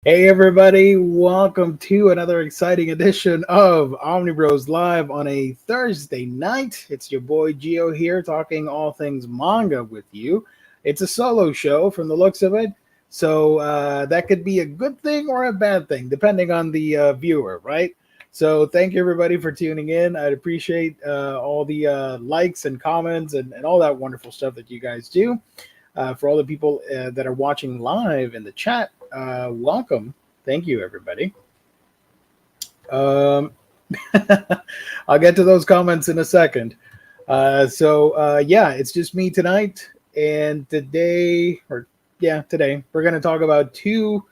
Hey everybody, welcome to another exciting edition of Omnibros Live on a Thursday night. It's your boy Gio here talking all things manga with you. It's a solo show from the looks of it, so that could be a good thing or a bad thing, depending on the viewer, right? So thank you everybody for tuning in. I'd appreciate all the likes and comments and all that wonderful stuff that you guys do. For all the people that are watching live in the chat, welcome. Thank you, everybody. Um, I'll get to those comments in a second. Yeah, it's just me tonight. And today, we're going to talk about two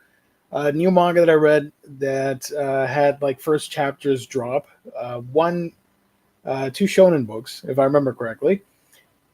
new manga that I read that had like first chapters drop. Two shonen books, if I remember correctly.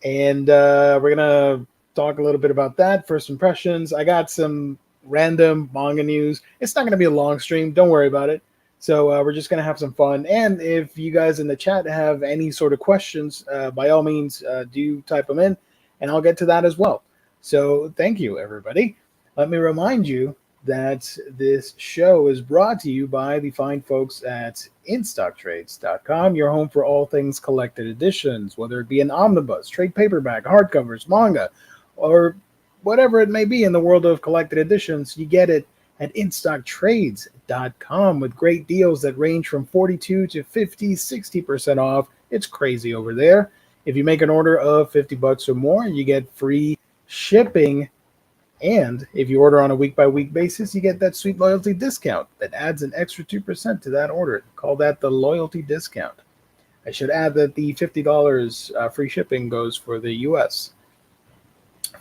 And we're going to talk a little bit about that, first impressions. I got some random manga news. It's not going to be a long stream. Don't worry about it. So we're just going to have some fun. And if you guys in the chat have any sort of questions, by all means, do type them in, and I'll get to that as well. So thank you, everybody. Let me remind you that this show is brought to you by the fine folks at InStockTrades.com, your home for all things collected editions, whether it be an omnibus, trade paperback, hardcovers, manga, or whatever it may be in the world of collected editions. You get it at InStockTrades.com with great deals that range from 42 to 50, 60% off. It's crazy over there. If you make an order of $50 or more, you get free shipping. And if you order on a week-by-week basis, you get that sweet loyalty discount that adds an extra 2% to that order. Call that the loyalty discount. I should add that the $50 free shipping goes for the U.S.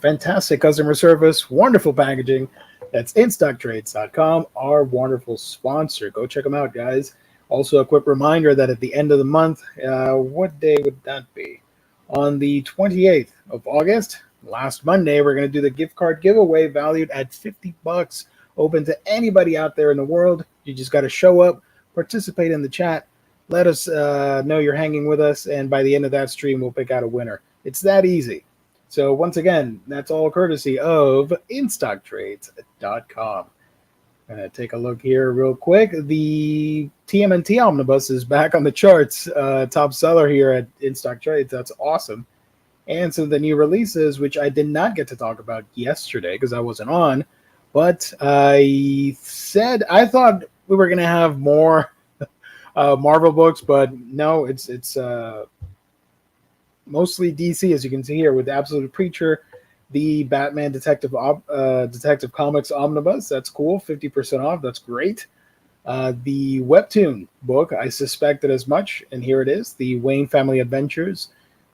Fantastic customer service, wonderful packaging. That's InStockTrades.com, our wonderful sponsor. Go check them out, guys. Also, a quick reminder that at the end of the month, what day would that be? On the 28th of August, last Monday, we're going to do the gift card giveaway valued at $50, open to anybody out there in the world. You just got to show up, participate in the chat, let us know you're hanging with us, and by the end of that stream, we'll pick out a winner. It's that easy. So once again, that's all courtesy of InStockTrades.com. I'm going to take a look here real quick. The TMNT Omnibus is back on the charts, top seller here at InStock Trades. That's awesome. And some of the new releases, which I did not get to talk about yesterday because I wasn't on, but I thought we were going to have more Marvel books, but no, it's mostly DC, as you can see here, with Absolute Preacher, the Batman Detective Comics Omnibus. That's cool, 50% off. That's great. The Webtoon book, I suspected as much, and here it is, the Wayne Family Adventures.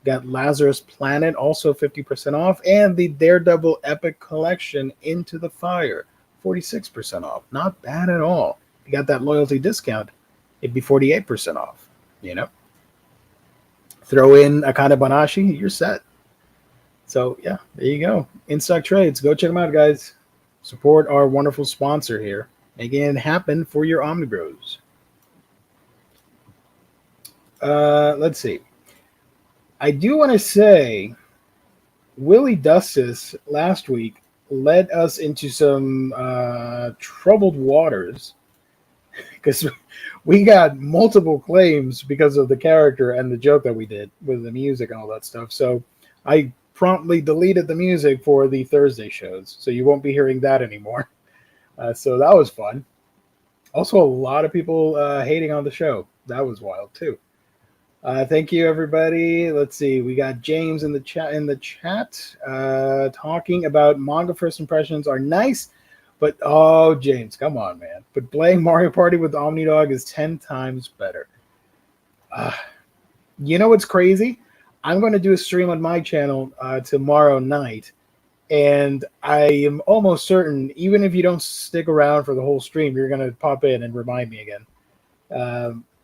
Got Lazarus Planet, also 50% off, and the Daredevil Epic Collection Into the Fire, 46% off. Not bad at all. If you got that loyalty discount, it'd be 48% off, you know? Throw in Akane Banashi, you're set. So, yeah, there you go. InStock Trades. Go check them out, guys. Support our wonderful sponsor here. Making it happen for your Omnibros. Let's see. I do want to say Willie Dustis last week led us into some troubled waters because we got multiple claims because of the character and the joke that we did with the music and all that stuff. So I promptly deleted the music for the Thursday shows, so you won't be hearing that anymore. So that was fun. Also, a lot of people hating on the show. That was wild too. Thank you, everybody. Let's see. We got James in the chat talking about manga first impressions are nice, but oh, James, come on, man. But playing Mario Party with Omnidog is 10 times better. You know what's crazy? I'm going to do a stream on my channel tomorrow night, and I am almost certain, even if you don't stick around for the whole stream, you're going to pop in and remind me again.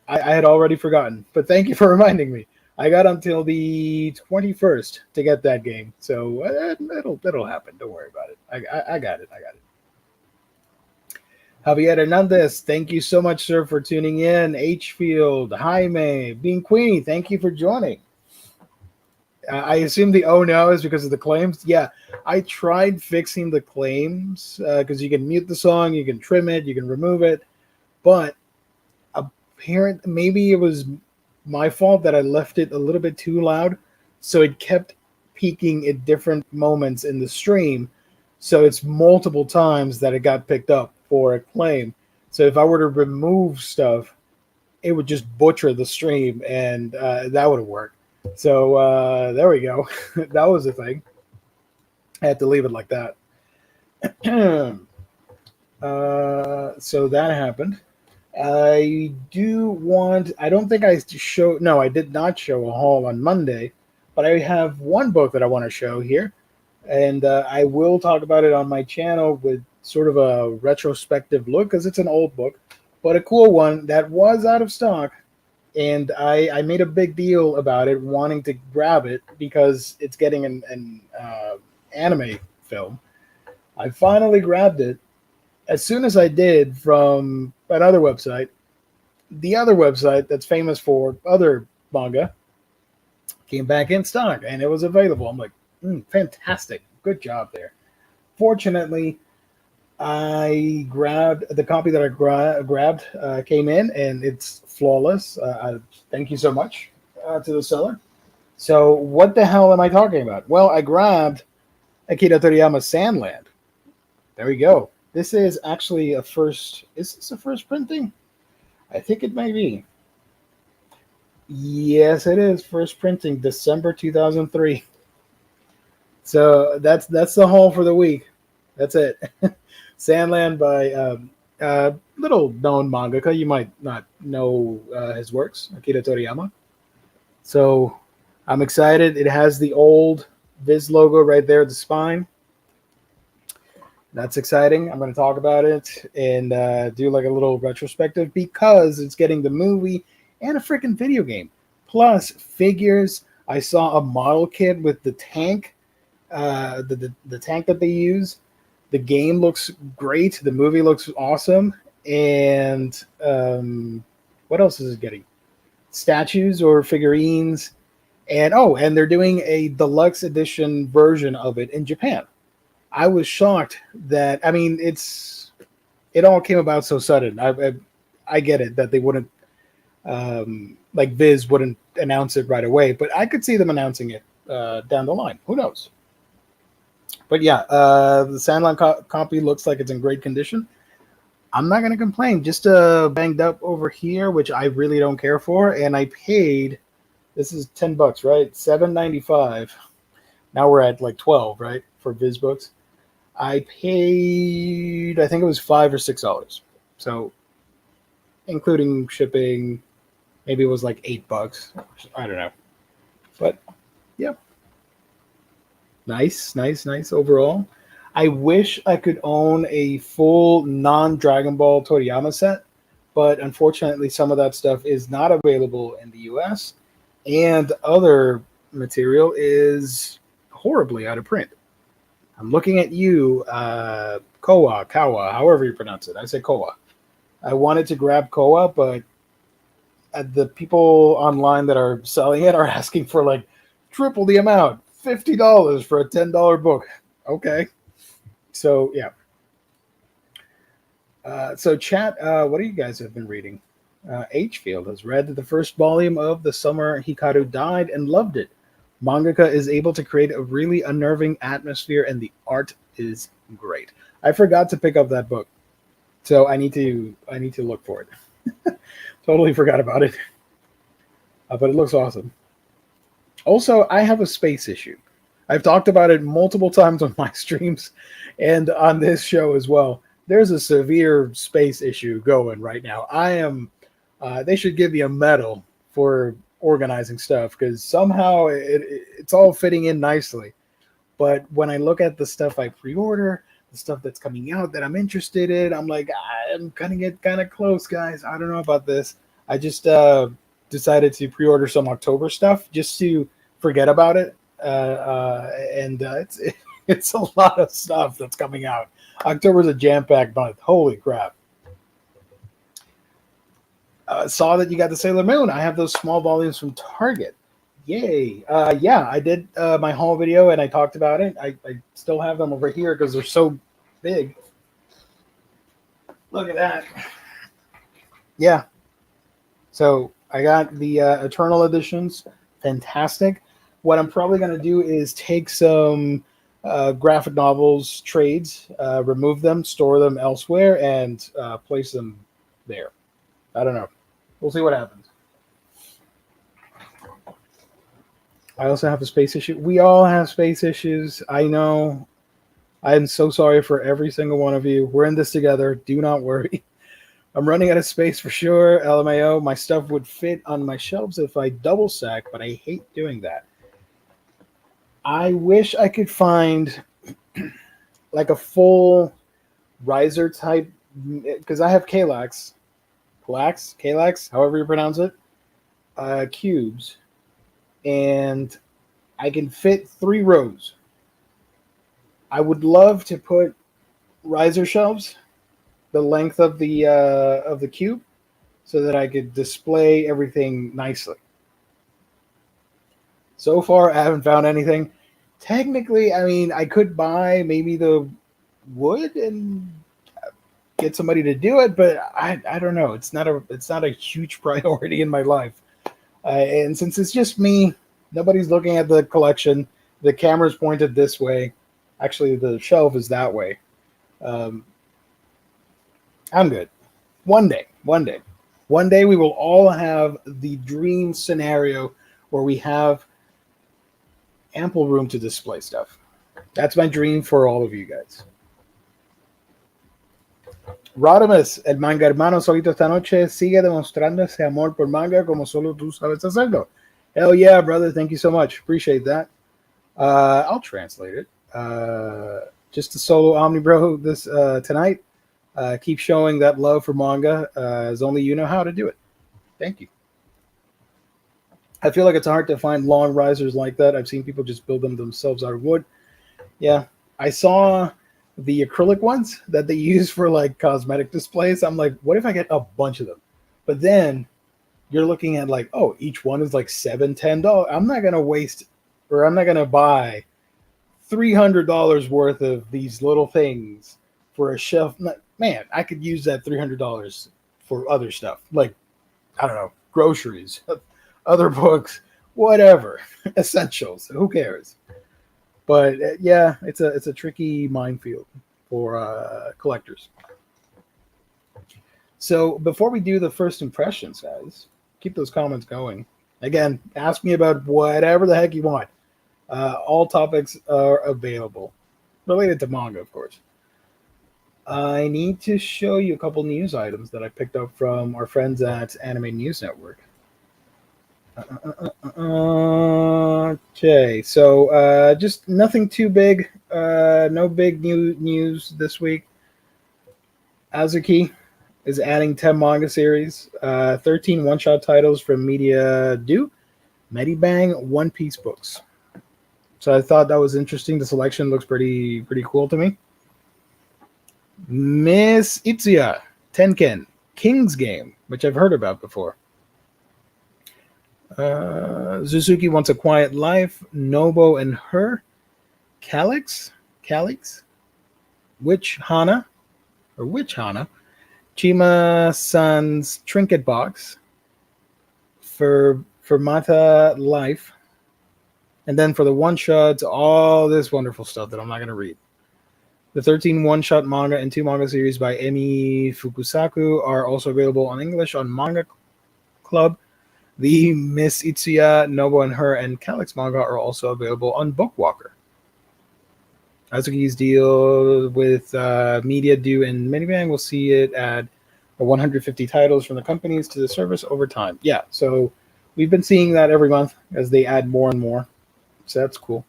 I had already forgotten, but thank you for reminding me. I got until the 21st to get that game, so it'll happen. Don't worry about it. I got it. Javier Hernandez, thank you so much, sir, for tuning in. H Field, Jaime, Bean Queenie, thank you for joining. I assume the oh no is because of the claims. Yeah, I tried fixing the claims because you can mute the song, you can trim it, you can remove it, but apparently maybe it was my fault that I left it a little bit too loud, so it kept peaking at different moments in the stream. So it's multiple times that it got picked up for a claim. So if I were to remove stuff, it would just butcher the stream, and that would have worked. So there we go. That was the thing. I had to leave it like that. So that happened. I don't think I showed, no, I did not show a haul on Monday, but I have one book that I want to show here. And I will talk about it on my channel with sort of a retrospective look because it's an old book, but a cool one that was out of stock. And I made a big deal about it, wanting to grab it because it's getting an anime film. I finally grabbed it. As soon as I did, from another website, the other website that's famous for other manga came back in stock and it was available. I'm like, fantastic. Good job there. Fortunately, I grabbed the copy that I grabbed, came in, and it's flawless. Thank you so much to the seller. So what the hell am I talking about? Well, I grabbed Akira Toriyama's Sandland. There we go. This is actually a first. Is this a first printing? I think it may be. Yes, it is. First printing, December 2003. So that's the haul for the week. That's it. Sandland by little known mangaka. You might not know his works, Akira Toriyama. So I'm excited. It has the old Viz logo right there at the spine. That's exciting. I'm going to talk about it and do like a little retrospective because it's getting the movie and a freaking video game. Plus figures. I saw a model kit with the tank, the tank that they use. The game looks great. The movie looks awesome. And what else is it getting? Statues or figurines. And they're doing a deluxe edition version of it in Japan. I was shocked that, I mean, it all came about so sudden. I get it that they wouldn't, like Viz wouldn't announce it right away, but I could see them announcing it down the line. Who knows? But yeah, the Sandland copy looks like it's in great condition. I'm not going to complain. Just banged up over here, which I really don't care for. And I paid, this is $10, right? $7.95. Now we're at like 12, right? For Viz books. I paid, I think it was $5 or $6. So including shipping, maybe it was like $8. I don't know. But yeah. Nice overall. I wish I could own a full non-Dragon Ball Toriyama set, but unfortunately some of that stuff is not available in the US, and other material is horribly out of print. I'm looking at you, Kawa, however you pronounce it. I say Kawa. I wanted to grab Kawa, but the people online that are selling it are asking for like triple the amount. $50 for a $10 book. Okay. So, yeah. So chat, what do you guys have been reading? H-Field has read the first volume of The Summer Hikaru Died and loved it. Mangaka is able to create a really unnerving atmosphere and the art is great. I forgot to pick up that book. So I need to look for it. Totally forgot about it. But it looks awesome. Also, I have a space issue. I've talked about it multiple times on my streams and on this show as well. There's a severe space issue going right now. They should give me a medal for organizing stuff because somehow it's all fitting in nicely. But when I look at the stuff I pre-order, the stuff that's coming out that I'm interested in, I'm like, I'm going to get kind of close, guys. I don't know about this. I just decided to pre-order some October stuff just to forget about it. It's a lot of stuff that's coming out. October's a jam-packed month. Holy crap. Saw that you got the Sailor Moon. I have those small volumes from Target. Yay. Yeah, I did my haul video and I talked about it. I still have them over here because they're so big. Look at that. Yeah. So I got the Eternal editions. Fantastic. What I'm probably going to do is take some graphic novels trades, remove them, store them elsewhere, and place them there. I don't know. We'll see what happens. I also have a space issue. We all have space issues. I know. I'm so sorry for every single one of you. We're in this together. Do not worry. I'm running out of space for sure. LMAO. My stuff would fit on my shelves if I double stack, but I hate doing that. I wish I could find like a full riser type, because I have Kalax, however you pronounce it, cubes, and I can fit 3 rows. I would love to put riser shelves the length of the cube so that I could display everything nicely. So far, I haven't found anything. Technically, I mean, I could buy maybe the wood and get somebody to do it, but I don't know. It's not a huge priority in my life. And since it's just me, nobody's looking at the collection. The camera's pointed this way. Actually, the shelf is that way. I'm good. One day, we will all have the dream scenario where we have ample room to display stuff. That's my dream for all of you guys. Rodimus, el manga hermano solito esta noche sigue demostrando ese amor por manga como solo tú sabes hacerlo. Hell yeah, brother. Thank you so much. Appreciate that. I'll translate it. Just a solo Omnibro this tonight. Keep showing that love for manga as only you know how to do it. Thank you. I feel like it's hard to find long risers like that. I've seen people just build them themselves out of wood. Yeah, I saw the acrylic ones that they use for like cosmetic displays. I'm like, what if I get a bunch of them? But then you're looking at like, oh, each one is like $7-10. I'm not gonna buy $300 worth of these little things for a shelf. Man, I could use that $300 for other stuff, like, I don't know, groceries, other books, whatever, essentials. Who cares? But yeah, it's a tricky minefield for collectors. So before we do the first impressions, guys, keep those comments going. Again, ask me about whatever the heck you want. All topics are available, related to manga, of course. I need to show you a couple news items that I picked up from our friends at Anime News Network. Okay, so just nothing too big. No big new news this week. Azuki is adding 10 manga series, 13 one-shot titles from Media Do, Medibang, One Piece books. So I thought that was interesting. The selection looks pretty cool to me. Miss Itsuya, Tenken, King's Game, which I've heard about before. Suzuki Wants a Quiet Life, Nobo and Her, Calix, Witch Hana, Chima-san's Trinket Box, for Mata Life, and then for the one-shots, all this wonderful stuff that I'm not going to read. The 13 one-shot manga and 2 manga series by Emi Fukusaku are also available in English on Manga Club. The Miss Itsuya, Nobo and Her, and Calix manga are also available on Bookwalker. Azuki's deal with Media Do and Minibang will see it add 150 titles from the companies to the service over time. Yeah, so we've been seeing that every month as they add more and more. So that's cool.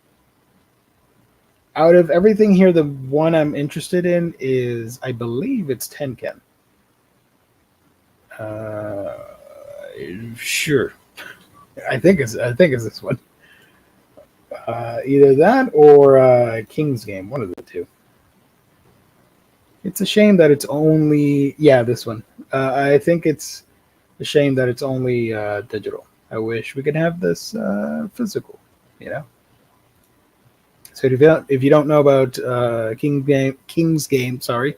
Out of everything here, the one I'm interested in is, I believe it's Tenken. Sure. I think it's this one. Either that or King's Game, one of the two. It's a shame that it's only this one. I think it's a shame that it's only digital. I wish we could have this physical, you know. So if you don't know about King's Game, sorry,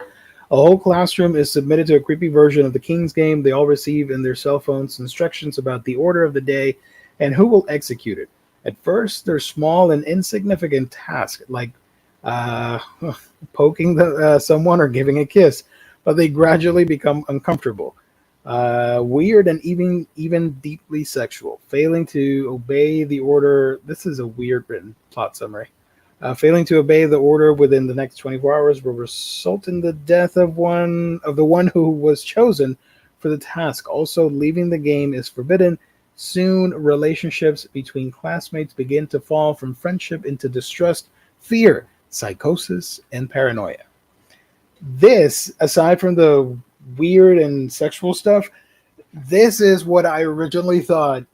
a whole classroom is submitted to a creepy version of the King's Game. They all receive in their cell phones instructions about the order of the day and who will execute it. At first, they're small and insignificant tasks like uh, poking someone or giving a kiss, but they gradually become uncomfortable, weird, and even deeply sexual. Failing to obey the order. This is a weird written plot summary. Failing to obey the order within the next 24 hours will result in the death of the one who was chosen for the task. Also, leaving the game is forbidden. Soon, relationships between classmates begin to fall from friendship into distrust, fear, psychosis, and paranoia. This, aside from the weird and sexual stuff, this is what I originally thought.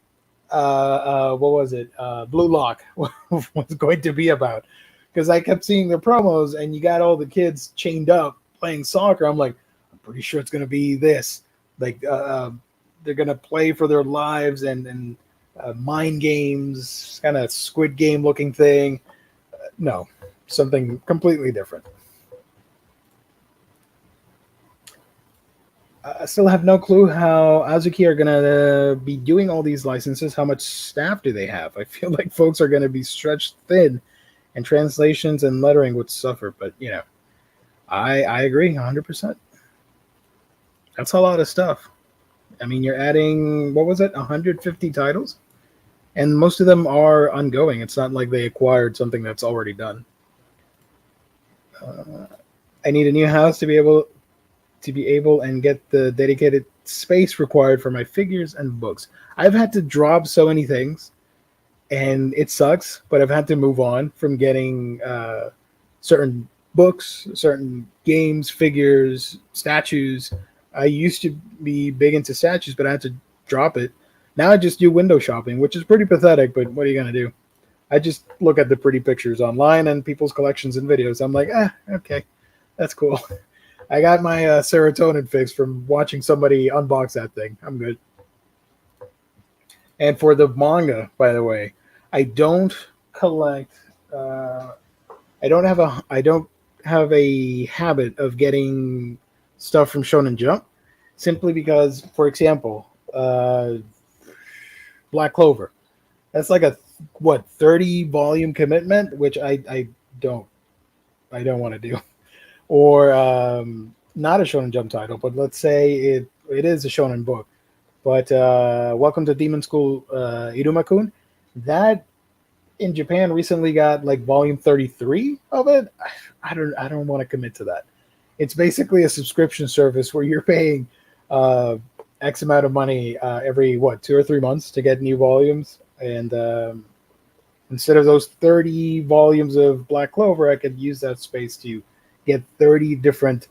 What was it? Blue Lock was going to be about, because I kept seeing the promos, and you got all the kids chained up playing soccer. I'm like, I'm pretty sure it's going to be this. Like, they're going to play for their lives and mind games, kind of Squid Game looking thing. No, something completely different. I still have no clue how Azuki are going to be doing all these licenses. How much staff do they have? I feel like folks are going to be stretched thin, and translations and lettering would suffer. But, you know, I agree 100%. That's a lot of stuff. I mean, you're adding, what was it, 150 titles? And most of them are ongoing. It's not like they acquired something that's already done. I need a new house to be able and get the dedicated space required for my figures and books. I've had to drop so many things, and it sucks, but I've had to move on from getting certain books, certain games, figures, statues. I used to be big into statues, but I had to drop it. Now I just do window shopping, which is pretty pathetic, but what are you going to do? I just look at the pretty pictures online and people's collections and videos. I'm like, okay, that's cool. I got my serotonin fix from watching somebody unbox that thing. I'm good. And for the manga, by the way, I don't collect. I don't have a habit of getting stuff from Shonen Jump, simply because, for example, Black Clover. That's like a 30 volume commitment, which I don't want to do. Or not a Shonen Jump title, but let's say it is a Shonen book. But Welcome to Demon School, Iruma-kun, that in Japan recently got like volume 33 of it. I don't want to commit to that. It's basically a subscription service where you're paying X amount of money every 2 or 3 months to get new volumes, and instead of those 30 volumes of Black Clover, I could use that space to get 30 different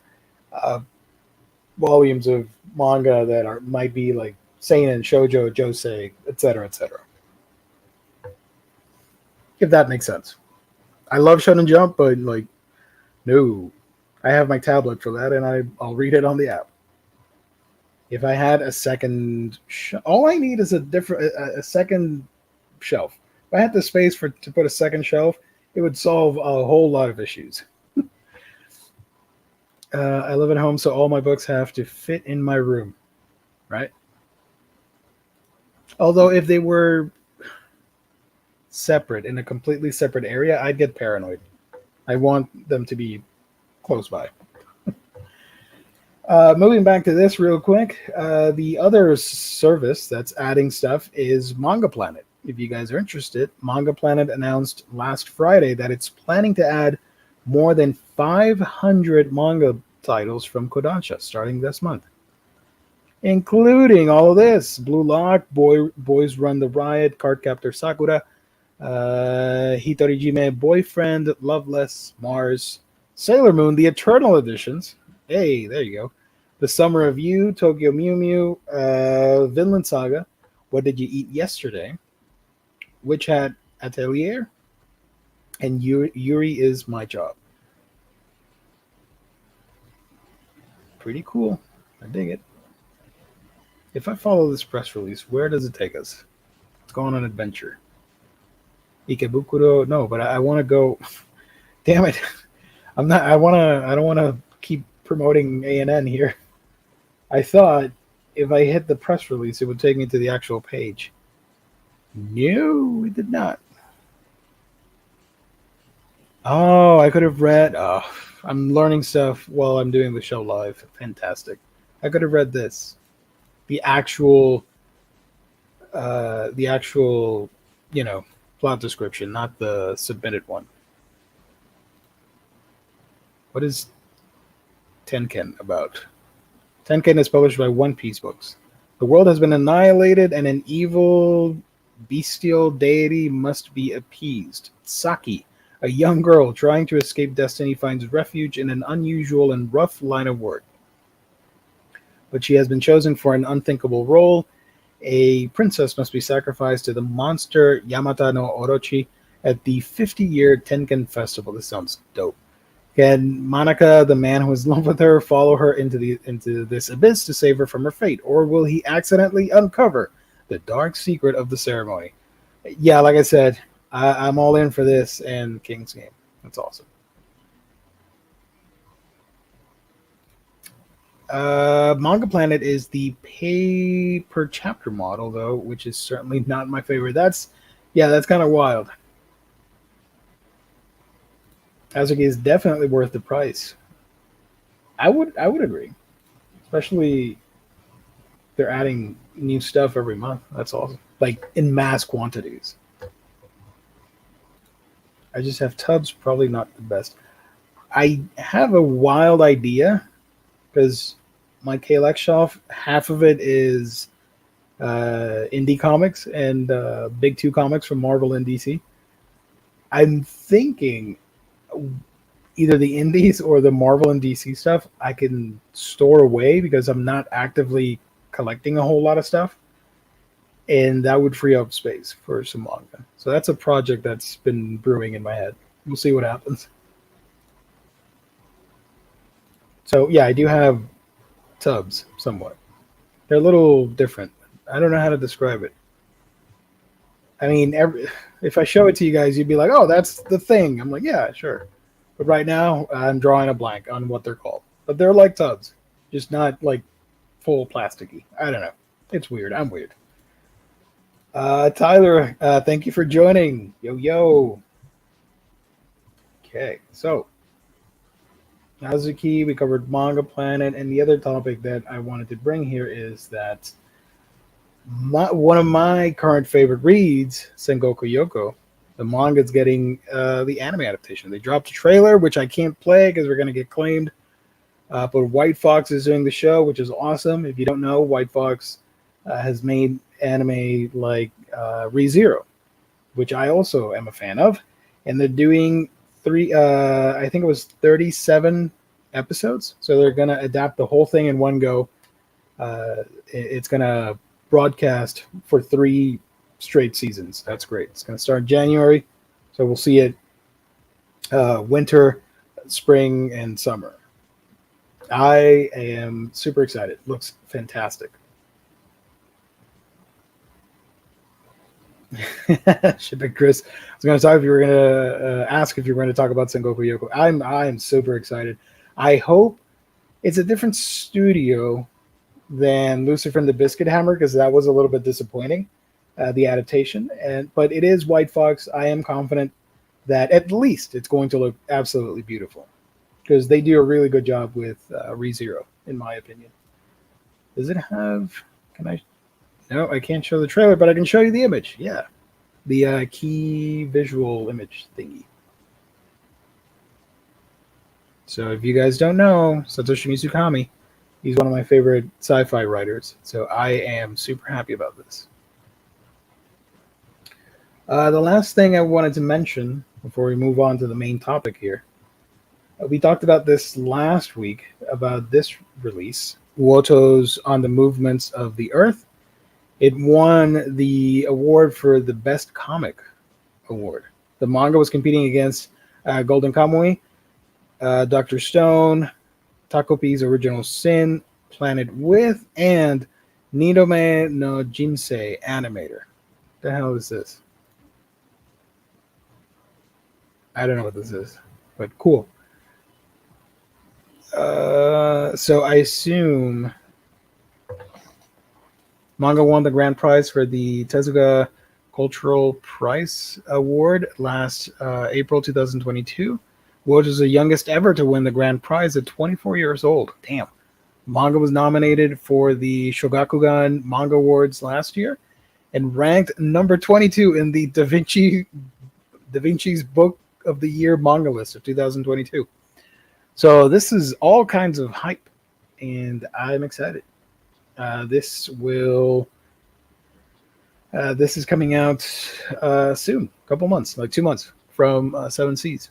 volumes of manga that might be like seinen, shoujo, josei, etc., etc. If that makes sense. I love Shonen Jump, but like, no, I have my tablet for that, and I'll read it on the app. If I had a second, all I need is a second shelf. If I had the space to put a second shelf, it would solve a whole lot of issues. I live at home, so all my books have to fit in my room, right? Although if they were separate in a completely separate area, I'd get paranoid. I want them to be close by. Moving back to this real quick, the other service that's adding stuff is Manga Planet. If you guys are interested, Manga Planet announced last Friday that it's planning to add more than 500 manga titles from Kodansha starting this month, including all of this: Blue Lock, Boys Run the Riot, Cardcaptor Sakura, Hitorijime Boyfriend, Loveless, Mars, Sailor Moon, the Eternal Editions. Hey, there you go. The Summer of You, Tokyo Mew Mew, Vinland Saga, What Did You Eat Yesterday, Witch Hat Atelier, and Yuri Is My Job. Pretty cool. I dig it. If I follow this press release, where does it take us? go on an adventure. Ikebukuro, no, but I want to go. Damn it, I'm not. I don't want to keep promoting ANN here. I thought if I hit the press release, it would take me to the actual page. No, it did not. Oh, I could have read. Oh, I'm learning stuff while I'm doing the show live. Fantastic. I could have read this. The actual, plot description, not the submitted one. What is Tenken about? Tenken is published by One Piece Books. The world has been annihilated and an evil, bestial deity must be appeased. Saki, a young girl trying to escape destiny, finds refuge in an unusual and rough line of work. But she has been chosen for an unthinkable role. A princess must be sacrificed to the monster Yamata no Orochi at the 50-year Tenken Festival. This sounds dope. Can Manaka, the man who is in love with her, follow her into this abyss to save her from her fate? Or will he accidentally uncover the dark secret of the ceremony? Yeah, like I said, I'm all in for this and King's Game. That's awesome. Manga Planet is the pay per chapter model, though, which is certainly not my favorite. That's kind of wild. Azuki is definitely worth the price. I would agree, especially they're adding new stuff every month. That's awesome, like in mass quantities. I just have tubs, probably not the best. I have a wild idea because my KLX shelf, half of it is indie comics and big two comics from Marvel and DC. I'm thinking either the indies or the Marvel and DC stuff I can store away because I'm not actively collecting a whole lot of stuff, and that would free up space for some manga. So that's a project that's been brewing in my head. We'll see what happens. So yeah, I do have tubs somewhat. They're a little different. I don't know how to describe it. I mean, if I show it to you guys, you'd be like, oh, that's the thing. I'm like, yeah, sure. But right now, I'm drawing a blank on what they're called. But they're like tubs, just not like full plasticky. I don't know. It's weird. I'm weird. Tyler, thank you for joining. Yo. Okay, so Azuki, we covered Manga Planet, and the other topic that I wanted to bring here is that one of my current favorite reads, Sengoku Yoko, the manga's getting the anime adaptation. They dropped a trailer, which I can't play because we're going to get claimed. But White Fox is doing the show, which is awesome. If you don't know, White Fox has made anime like ReZero, which I also am a fan of. And they're doing I think it was 37 episodes. So they're going to adapt the whole thing in one go. It's going to broadcast for 3 straight seasons. That's great. It's going to start in January, so we'll see it winter, spring, and summer. I am super excited. Looks fantastic. Shipping Chris, I was going to talk if you were going to ask if you were going to talk about Sengoku Yoko. I'm super excited. I hope it's a different studio than Lucifer and the Biscuit Hammer, because that was a little bit disappointing, the adaptation. But it is White Fox. I am confident that at least it's going to look absolutely beautiful, because they do a really good job with ReZero, in my opinion. Does it have? Can I? No, I can't show the trailer, but I can show you the image. Yeah, the key visual image thingy. So if you guys don't know, Satoshi Mizukami, he's one of my favorite sci-fi writers, so I am super happy about this. The last thing I wanted to mention before we move on to the main topic here, we talked about this last week, about this release, Uoto's On the Movements of the Earth. It won the award for the Best Comic Award. The manga was competing against Golden Kamuy, Dr. Stone, Takopi's Original Sin, Planet With, and Nidome no Jinsei Animator. The hell is this? I don't know what this is, but cool. So I assume manga won the grand prize for the Tezuka Cultural Prize Award last April 2022, which is the youngest ever to win the grand prize at 24 years old. Damn. Manga was nominated for the Shogakukan Manga Awards last year and ranked number 22 in the Da Vinci's Book of the Year manga list of 2022. So this is all kinds of hype, and I'm excited. This is coming out soon, a couple months, like 2 months from Seven Seas.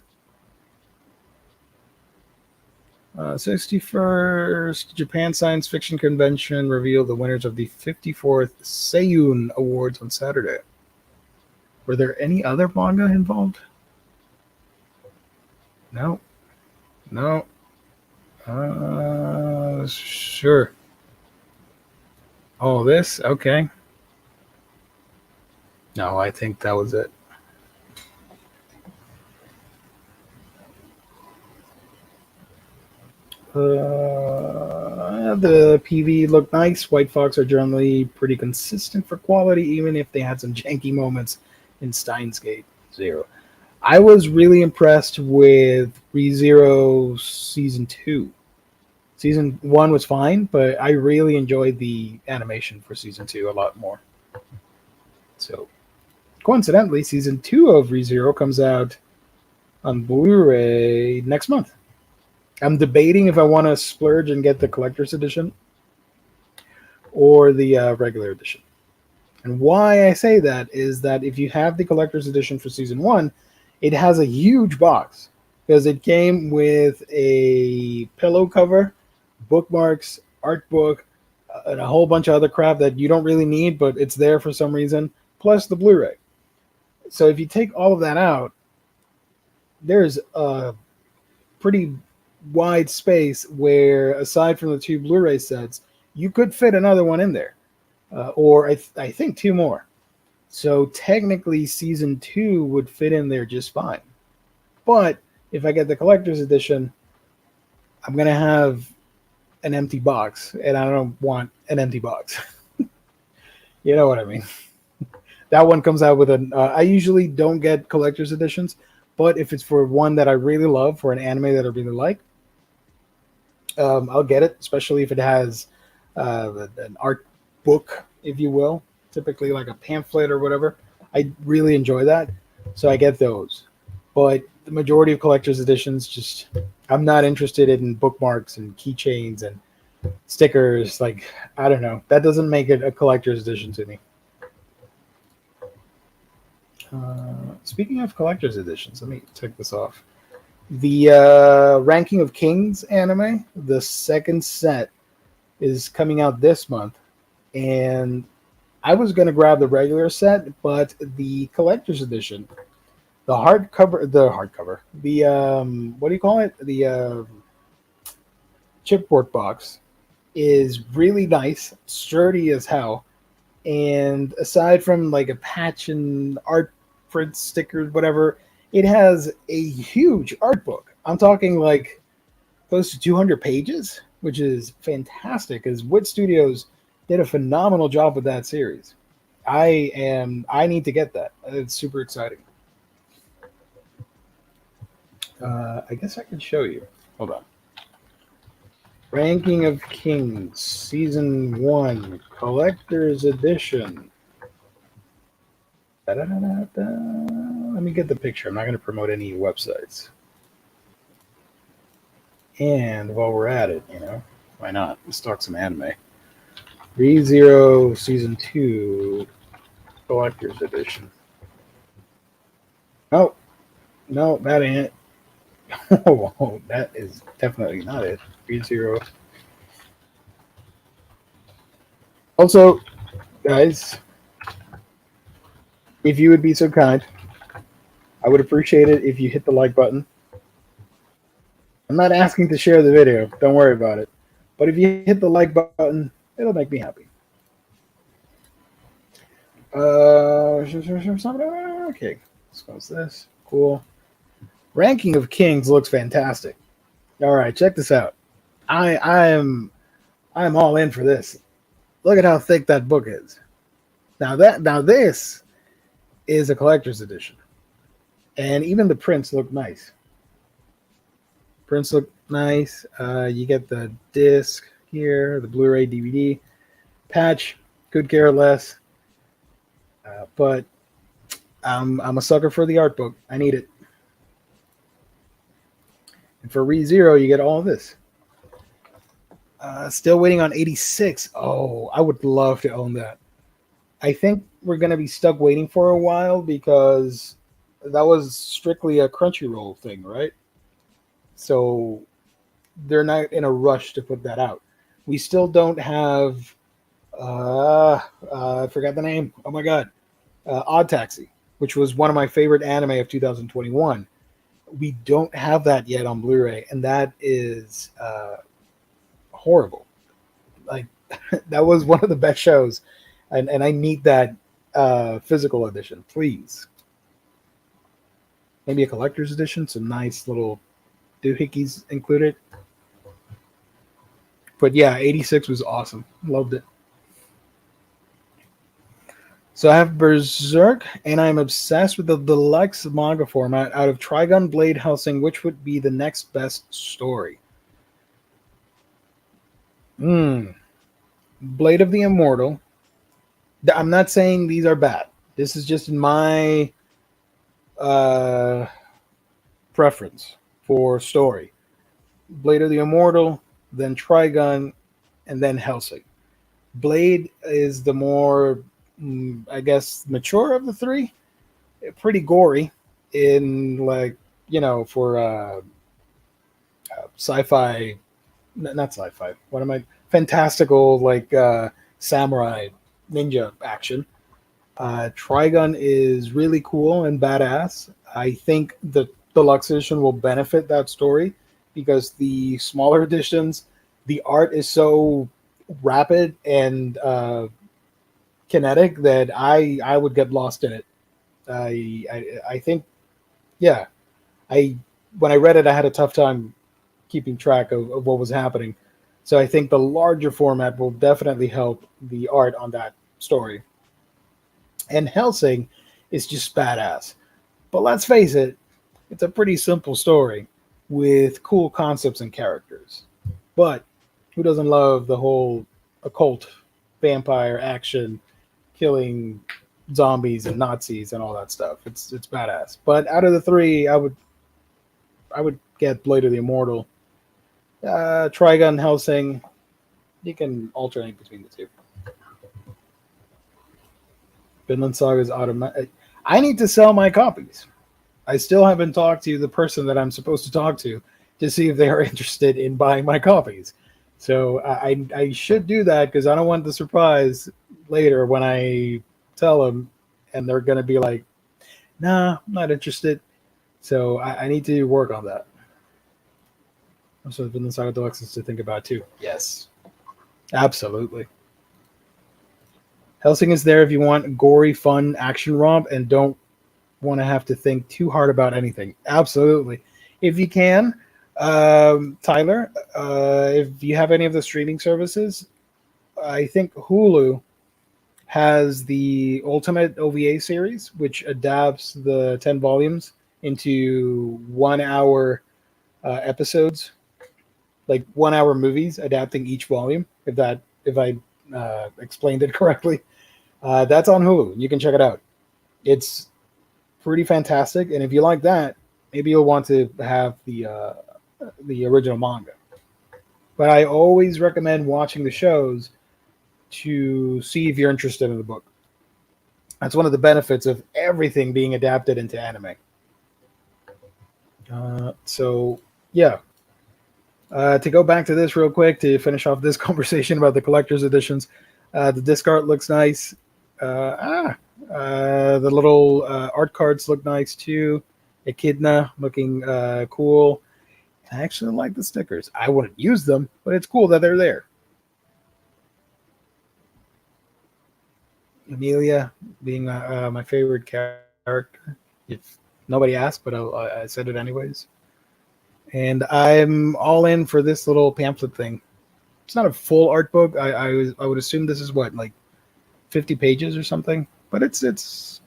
61st Japan Science Fiction Convention revealed the winners of the 54th Seiyun Awards on Saturday. Were there any other manga involved? No. Sure. Oh, this? Okay. No, I think that was it. The PV looked nice. White Fox are generally pretty consistent for quality, even if they had some janky moments in Steins Gate Zero. I was really impressed with ReZero Season 2. Season 1 was fine, but I really enjoyed the animation for Season 2 a lot more. So, coincidentally, Season 2 of ReZero comes out on Blu-ray next month. I'm debating if I want to splurge and get the collector's edition or the regular edition. And why I say that is that if you have the collector's edition for Season 1, it has a huge box because it came with a pillow cover, bookmarks, art book, and a whole bunch of other crap that you don't really need, but it's there for some reason, plus the Blu-ray. So if you take all of that out, there's a pretty wide space where, aside from the 2 Blu-ray sets, you could fit another one in there, or I think 2 more. So technically, Season 2 would fit in there just fine. But if I get the collector's edition, I'm going to have an empty box, and I don't want an empty box. You know what I mean? That one comes out with I usually don't get collector's editions, but if it's for one that I really love, for an anime that I really like, I'll get it, especially if it has an art book, if you will, typically like a pamphlet or whatever. I really enjoy that, so I get those. But the majority of collector's editions, I'm not interested in bookmarks and keychains and stickers. Like, I don't know. That doesn't make it a collector's edition to me. Speaking of collector's editions, let me take this off. The Ranking of Kings anime, the second set, is coming out this month, and I was going to grab the regular set, but the collector's edition, the hardcover, what do you call it? The chipboard box is really nice, sturdy as hell, and aside from like a patch and art print stickers, whatever, it has a huge art book. I'm talking like close to 200 pages, which is fantastic, because Wit Studios did a phenomenal job with that series. I need to get that. It's super exciting. I guess I can show you. Hold on. Ranking of Kings, Season 1, Collector's Edition. Let me get the picture. I'm not going to promote any websites. And while we're at it, why not? Let's talk some anime. ReZero Season 2 Collector's Edition. Oh, no, that ain't it. Oh, that is definitely not it. ReZero. Also, guys, if you would be so kind, I would appreciate it if you hit the like button. I'm not asking to share the video. Don't worry about it. But if you hit the like button, it'll make me happy. Okay, let's close this. Cool. Ranking of Kings looks fantastic. All right, check this out. I'm all in for this. Look at how thick that book is. Now this is a collector's edition, and even the prints look nice. Prints look nice. You get the disc here, the Blu-ray, DVD, patch. Could care less, but I'm a sucker for the art book. I need it. And for ReZero, you get all of this. Still waiting on 86. Oh, I would love to own that. I think we're going to be stuck waiting for a while because that was strictly a Crunchyroll thing, right? So they're not in a rush to put that out. We still don't have, I forgot the name. Oh my God. Odd Taxi, which was one of my favorite anime of 2021. We don't have that yet on Blu-ray, and that is horrible. Like that was one of the best shows, and I need that physical edition, please. Maybe a collector's edition, some nice little doohickeys included. But yeah, 86 was awesome. Loved it. So I have Berserk, and I'm obsessed with the deluxe manga format out of Trigun, Blade, Hellsing, which would be the next best story. Blade of the Immortal. I'm not saying these are bad. This is just my preference for story. Blade of the Immortal, then Trigun, and then Hellsing. Blade is the more, I guess, mature of the three. Pretty gory in, like, you know, for sci-fi, not sci-fi. What am I? Fantastical, like samurai ninja action. Trigun is really cool and badass. I think the deluxe edition will benefit that story because the smaller editions, the art is so rapid and kinetic that I would get lost in it. I think, yeah. When I read it, I had a tough time keeping track of what was happening. So I think the larger format will definitely help the art on that story. And Hellsing is just badass. But let's face it, it's a pretty simple story with cool concepts and characters. But who doesn't love the whole occult, vampire action, killing zombies and Nazis and all that stuff? It's badass. But out of the three, I would get Blade of the Immortal. Trigun, Hellsing, you can alternate between the two. Vinland Saga is automatic. I need to sell my copies. I still haven't talked to the person that I'm supposed to talk to see if they are interested in buying my copies. So I should do that because I don't want the surprise later when I tell them and they're going to be like, nah, I'm not interested. So I need to work on that. Also, Vinland Saga Deluxe is to think about too. Yes, absolutely. Hellsing is there if you want gory, fun action romp and don't want to have to think too hard about anything. Absolutely. If you can, Tyler, if you have any of the streaming services, I think Hulu has the Ultimate OVA series, which adapts the 10 volumes into 1 hour episodes, like 1 hour movies, adapting each volume. If I explained it correctly, that's on Hulu. You can check it out. It's pretty fantastic, and if you like that, maybe you'll want to have the original manga. But I always recommend watching the shows to see if you're interested in the book. That's one of the benefits of everything being adapted into anime. So yeah. To go back to this real quick to finish off this conversation about the collector's editions, the disc art looks nice. The little art cards look nice too. Echidna looking cool. I actually like the stickers. I wouldn't use them, but it's cool that they're there. Amelia being my favorite character. If nobody asked, but I said it anyways. And I'm all in for this little pamphlet thing. It's not a full art book. I would assume this is what, like 50 pages or something, but it's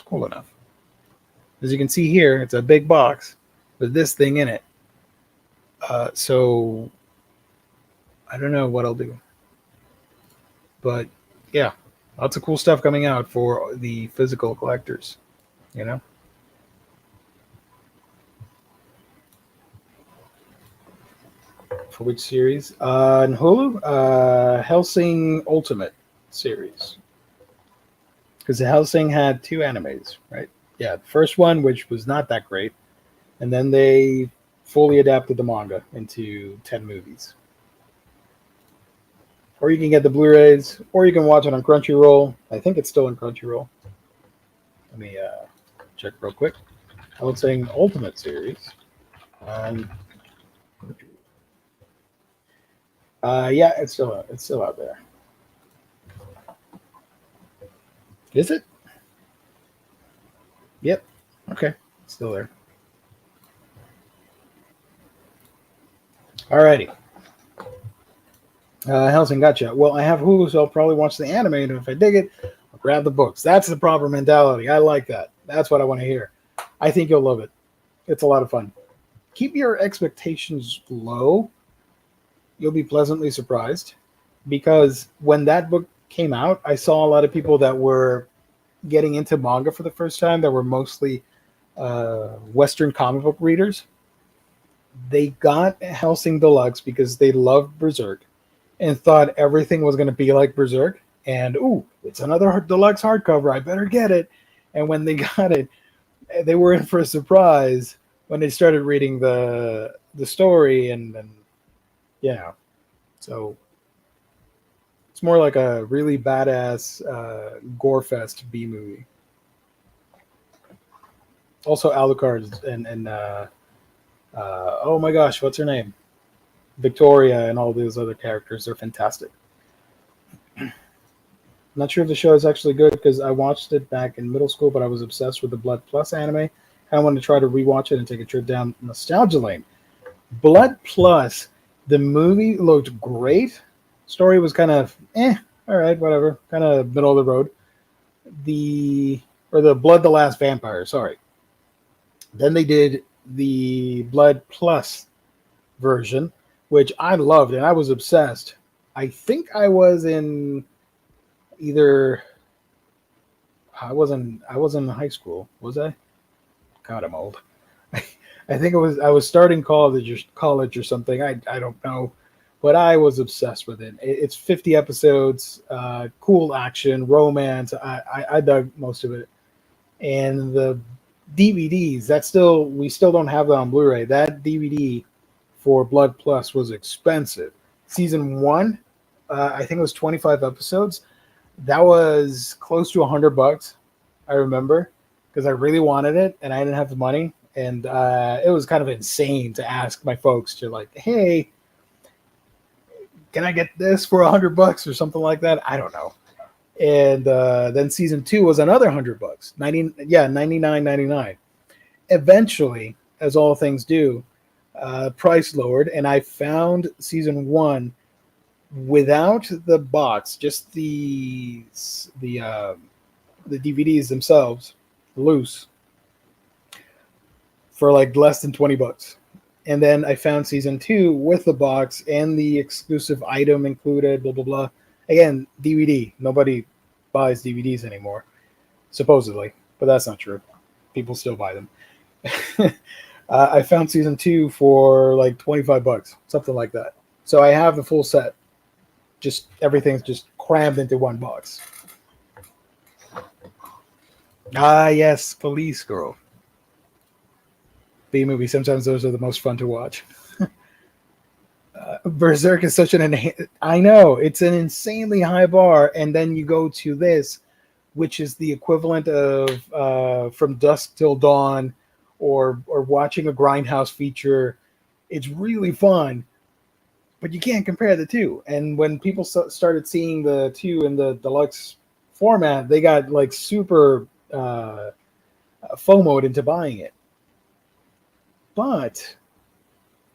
cool enough. As you can see here, it's a big box with this thing in it. So I don't know what I'll do, but yeah, lots of cool stuff coming out for the physical collectors. You know. For which series? On Hulu, Hellsing Ultimate series. Because the Hellsing had 2 animes, right? Yeah, the first one, which was not that great, and then they fully adapted the manga into 10 movies. Or you can get the Blu-rays, or you can watch it on Crunchyroll. I think it's still on Crunchyroll. Let me check real quick. Hellsing Ultimate series. Yeah, it's still out there. Is it? Yep. Okay, it's still there. Alrighty. Helsing, gotcha. Well, I have Hulu, so I'll probably watch the anime, and if I dig it, I'll grab the books. That's the proper mentality. I like that. That's what I want to hear. I think you'll love it. It's a lot of fun. Keep your expectations low. You'll be pleasantly surprised, because when that book came out, I saw a lot of people that were getting into manga for the first time that were mostly Western comic book readers. They got Hellsing Deluxe because they loved Berserk and thought everything was going to be like Berserk. And, ooh, it's another deluxe hardcover. I better get it. And when they got it, they were in for a surprise when they started reading the story. And yeah. So it's more like a really badass gore fest B movie. Also, Alucard and oh my gosh, what's her name? Victoria and all these other characters are fantastic. I'm not sure if the show is actually good because I watched it back in middle school, but I was obsessed with the Blood Plus anime. I wanted to try to rewatch it and take a trip down nostalgia lane. Blood Plus, the movie looked great. Story was kind of all right, whatever, kind of middle of the road. The Blood the Last Vampire, sorry. Then they did the Blood Plus version, which I loved and I was obsessed. I think I was in either I wasn't in high school, was I? God, I'm old. I think I was starting college or something. I don't know, but I was obsessed with it. It's 50 episodes, cool action, romance. I dug most of it, and the DVDs we still don't have that on Blu-ray. That DVD for Blood Plus was expensive. Season 1, I think it was 25 episodes. That was close to $100. I remember because I really wanted it and I didn't have the money. And it was kind of insane to ask my folks to like, hey, can I get this for $100 or something like that? I don't know. And then season 2 was another $100, $99.99. Eventually, as all things do, price lowered, and I found season 1 without the box, just the DVDs themselves, loose, for like less than $20. And then I found season 2 with the box and the exclusive item included, blah, blah, blah. Again, DVD. Nobody buys DVDs anymore, supposedly, but that's not true. People still buy them. I found season 2 for like $25, something like that. So I have the full set. Just everything's just crammed into one box. Ah, yes, Police Girl. B movie. Sometimes those are the most fun to watch. Berserk is such I know it's an insanely high bar, and then you go to this, which is the equivalent of From Dusk Till Dawn, or watching a Grindhouse feature. It's really fun, but you can't compare the two. And when people started seeing the 2 in the deluxe format, they got like super FOMO'd into buying it. But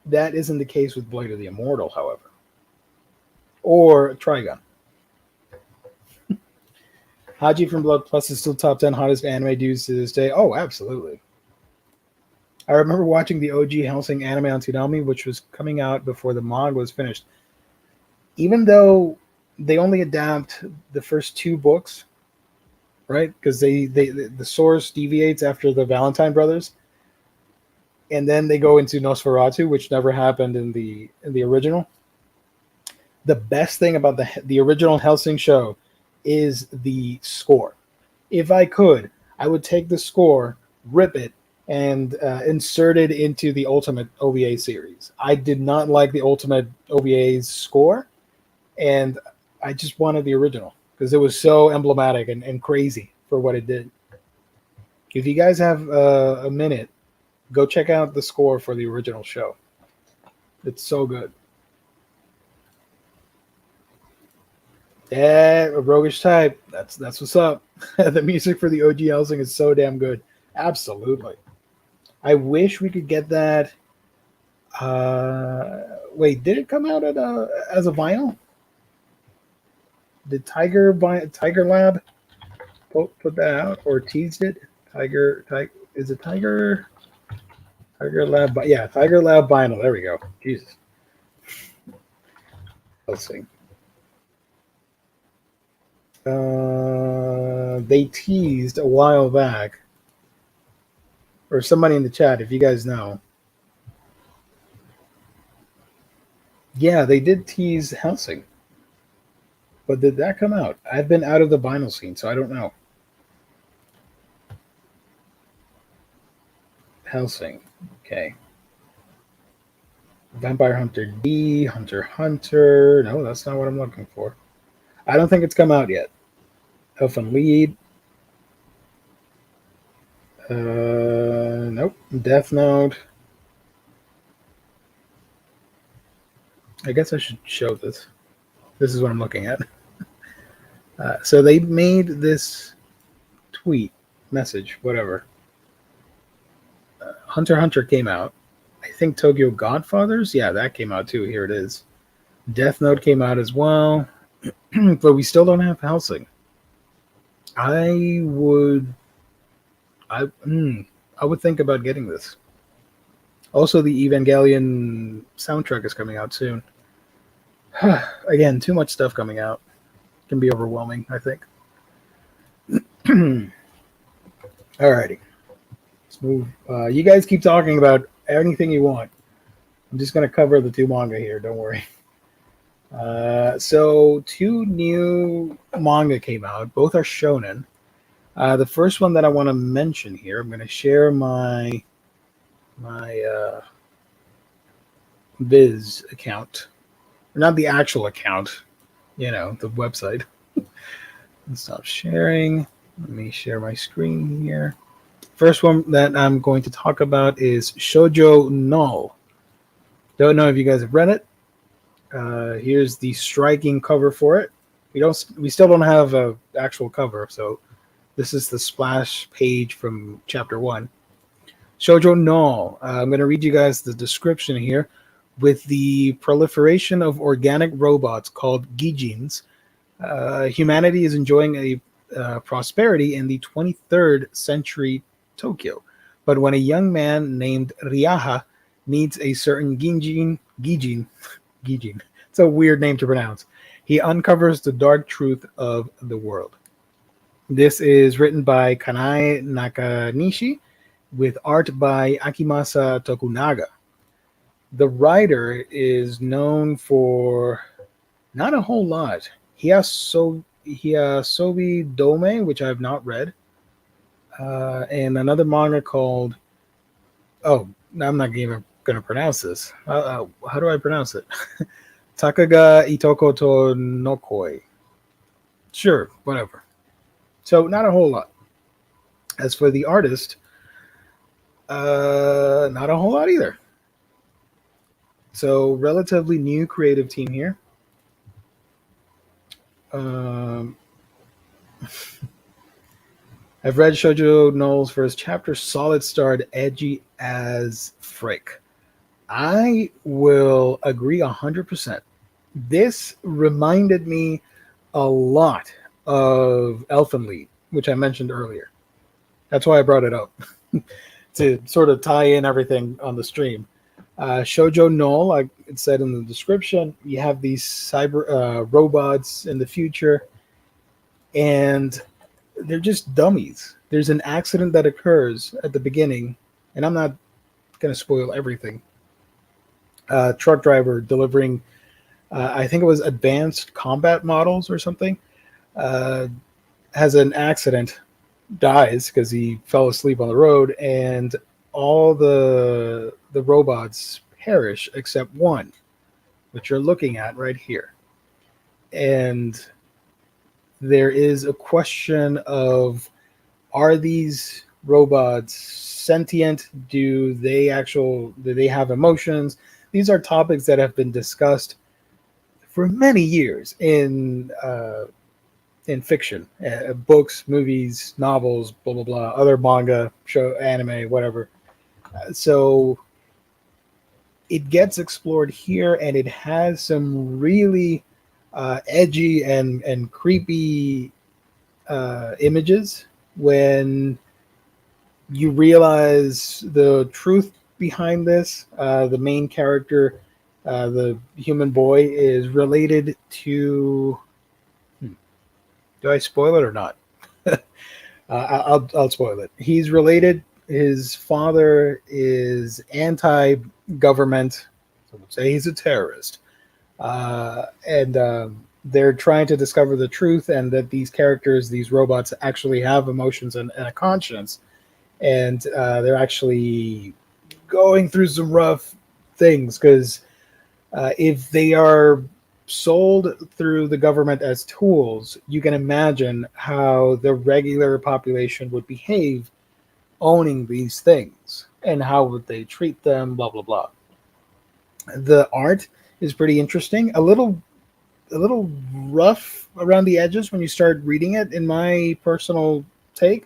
that isn't the case with Blade of the Immortal, however, or Trigun. Haji from Blood Plus is still top 10 hottest anime dudes to this day. Oh, absolutely. I remember watching the OG Hellsing anime on Toonami, which was coming out before the manga was finished. Even though they only adapt the first 2 books, right? Because the source deviates after the Valentine brothers, and then they go into Nosferatu, which never happened in the original. The best thing about the original Hellsing show is the score. If I could, I would take the score, rip it, and insert it into the Ultimate OVA series. I did not like the Ultimate OVA's score, and I just wanted the original because it was so emblematic and crazy for what it did. If you guys have a minute, go check out the score for the original show. It's so good. Yeah, a roguish type. That's what's up. The music for the OG Hellsing is so damn good. Absolutely. I wish we could get that. Wait, did it come out as a vinyl? Did Tiger Lab put that out or teased it? Is it Tiger Lab? Yeah, Tiger Lab vinyl. There we go. Jesus. Let's see. They teased a while back, or somebody in the chat, if you guys know. Yeah, they did tease Hellsing. But did that come out? I've been out of the vinyl scene, so I don't know. Hellsing. Okay. Vampire Hunter D, Hunter x Hunter. No, that's not what I'm looking for. I don't think it's come out yet. Elfen Lied. Nope. Death Note. I guess I should show this. This is what I'm looking at. So they made this tweet, message, whatever. Hunter x Hunter came out. I think Tokyo Godfathers, yeah, that came out too. Here it is. Death Note came out as well, but we still don't have Hellsing. I would think about getting this. Also, the Evangelion soundtrack is coming out soon. Again, too much stuff coming out. Can be overwhelming, I think. Alrighty. Let's move. You guys keep talking about anything you want. I'm just going to cover the 2 manga here. Don't worry. So 2 new manga came out. Both are shonen. The first one that I want to mention here, I'm going to share my Viz account. Not the actual account, the website. Let's stop sharing. Let me share my screen here. First one that I'm going to talk about is Shojo Null. Don't know if you guys have read it. Here's the striking cover for it. We still don't have an actual cover, so this is the splash page from chapter 1. Shojo Null. I'm going to read you guys the description here. With the proliferation of organic robots called Gijins, humanity is enjoying a prosperity in the 23rd century Tokyo. But when a young man named Ryaha meets a certain Gijin, it's a weird name to pronounce, he uncovers the dark truth of the world. This is written by Kanae Nakanishi with art by Akimasa Tokunaga. The writer is known for not a whole lot. Hiasobi Dome, which I have not read, and another manga called... Oh, I'm not even going to pronounce this. How do I pronounce it? Takaga Itoko to Nokoi. Sure, whatever. So, not a whole lot. As for the artist, not a whole lot either. So, relatively new creative team here. I've read Shojo Null's first chapter, solid start, edgy as frick. I will agree 100%. This reminded me a lot of Elfenlied, which I mentioned earlier. That's why I brought it up, to sort of tie in everything on the stream. Shojo Null, like it said in the description, you have these cyber robots in the future, and they're just dummies. There's an accident that occurs at the beginning, and I'm not going to spoil everything. Truck driver delivering, I think it was advanced combat models or something, has an accident, dies because he fell asleep on the road, and all the robots perish except one, which you're looking at right here. And there is a question of, are these robots sentient? Do they have emotions? These are topics that have been discussed for many years in fiction, books, movies, novels, blah blah blah, other manga, show, anime, whatever. So it gets explored here, and it has some really edgy and creepy images when you realize the truth behind this. The main character, the human boy, is related to... Do I spoil it or not? I'll spoil it. He's related. His father is anti-government. Some would say he's a terrorist. And they're trying to discover the truth, and that these characters, these robots, actually have emotions and a conscience. And they're actually going through some rough things, because if they are sold through the government as tools, you can imagine how the regular population would behave owning these things, and how would they treat them, blah blah blah. The art is pretty interesting, a little rough around the edges when you start reading it, in my personal take,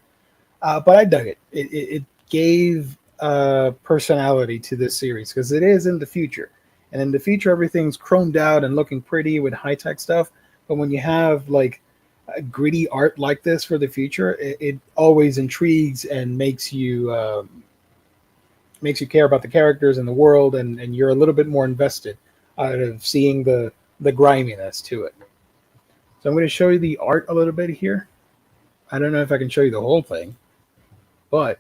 but I dug it. It gave personality to this series, because it is in the future. And in the future, everything's chromed out and looking pretty with high-tech stuff. But when you have like gritty art like this for the future, it always intrigues and makes you care about the characters and the world, and you're a little bit more invested out of seeing the griminess to it. So I'm going to show you the art a little bit here. I don't know if I can show you the whole thing, but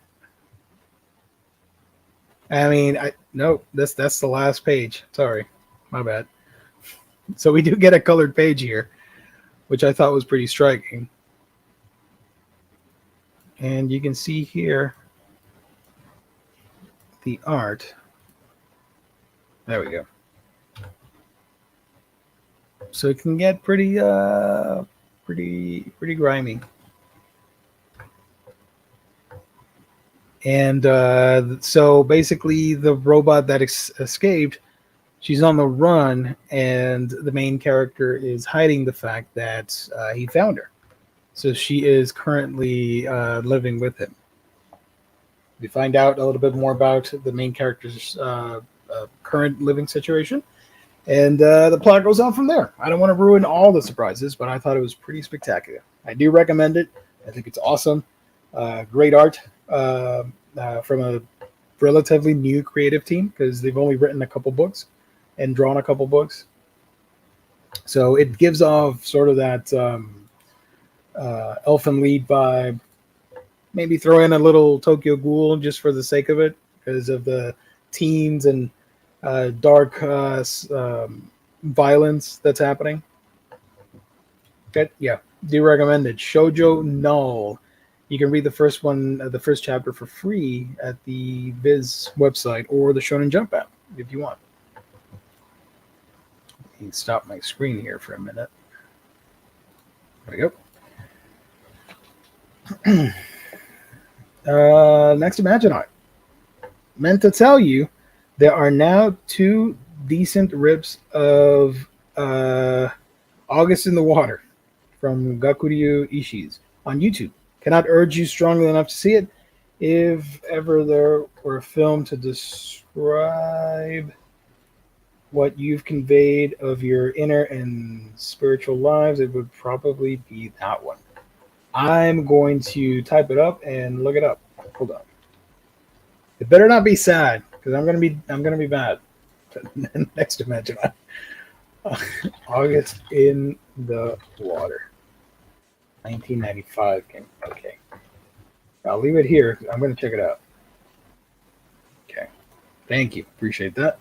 I mean, no, that's the last page. Sorry, my bad. So we do get a colored page here, which I thought was pretty striking. And you can see here the art. There we go. So it can get pretty grimy. And so basically the robot that escaped, she's on the run, and the main character is hiding the fact that he found her. So she is currently living with him. We find out a little bit more about the main character's current living situation, and the plot goes on from there. I don't want to ruin all the surprises, but I thought it was pretty spectacular. I do recommend it. I think it's awesome. Great art from a relatively new creative team, because they've only written a couple books and drawn a couple books. So it gives off sort of that Elfenlied vibe. Maybe throw in a little Tokyo Ghoul just for the sake of it, because of the teens and dark violence that's happening. Okay, yeah, do recommend it. Shojo Null. You can read the first chapter for free at the Viz website or the Shonen Jump app if you want. Let me stop my screen here for a minute. There we go. Next Imagine Art. Meant to tell you, there are now 2 decent rips of August in the Water from Gakuryu Ishii's. on YouTube. Cannot urge you strongly enough to see it. If ever there were a film to describe what you've conveyed of your inner and spiritual lives, it would probably be that one. I'm going to type it up and look it up. Hold on. It better not be sad, because I'm gonna be mad. Next dimension. August in the Water. 1995 game. Okay. I'll leave it here. I'm going to check it out. Okay. Thank you. Appreciate that.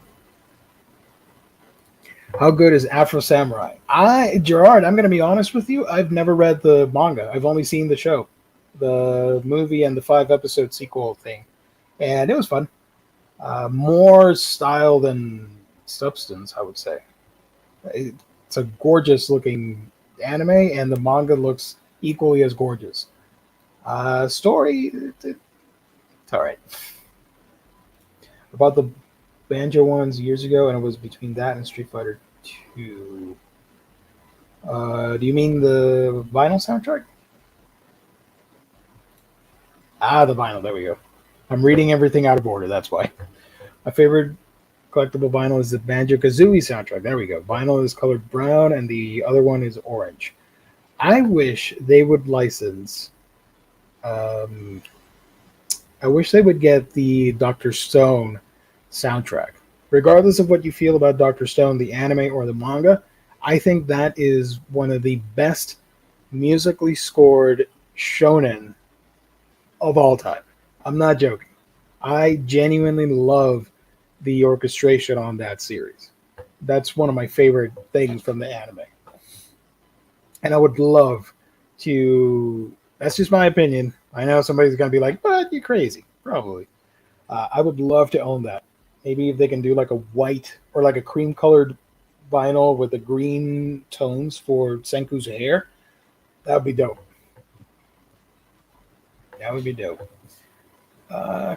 How good is Afro Samurai? Gerard, I'm going to be honest with you. I've never read the manga. I've only seen the show, the movie, and the 5-episode sequel thing. And it was fun. More style than substance, I would say. It's a gorgeous looking anime, and the manga looks equally as gorgeous. Story, it's all right. About the Banjo ones years ago, and it was between that and Street Fighter 2. Do you mean the vinyl soundtrack? The vinyl. There we go. I'm reading everything out of order. That's why. My favorite collectible vinyl is the Banjo-Kazooie soundtrack. There we go. Vinyl is colored brown, and the other one is orange. I wish they would license. I wish they would get the Dr. Stone soundtrack. Regardless of what you feel about Dr. Stone, the anime or the manga, I think that is one of the best musically scored shonen of all time. I'm not joking. I genuinely love the orchestration on that series. That's one of my favorite things from the anime. And I would love to... That's just my opinion. I know somebody's going to be like, but you're crazy. Probably. I would love to own that. Maybe if they can do like a white or like a cream-colored vinyl with the green tones for Senku's hair, that would be dope. That would be dope.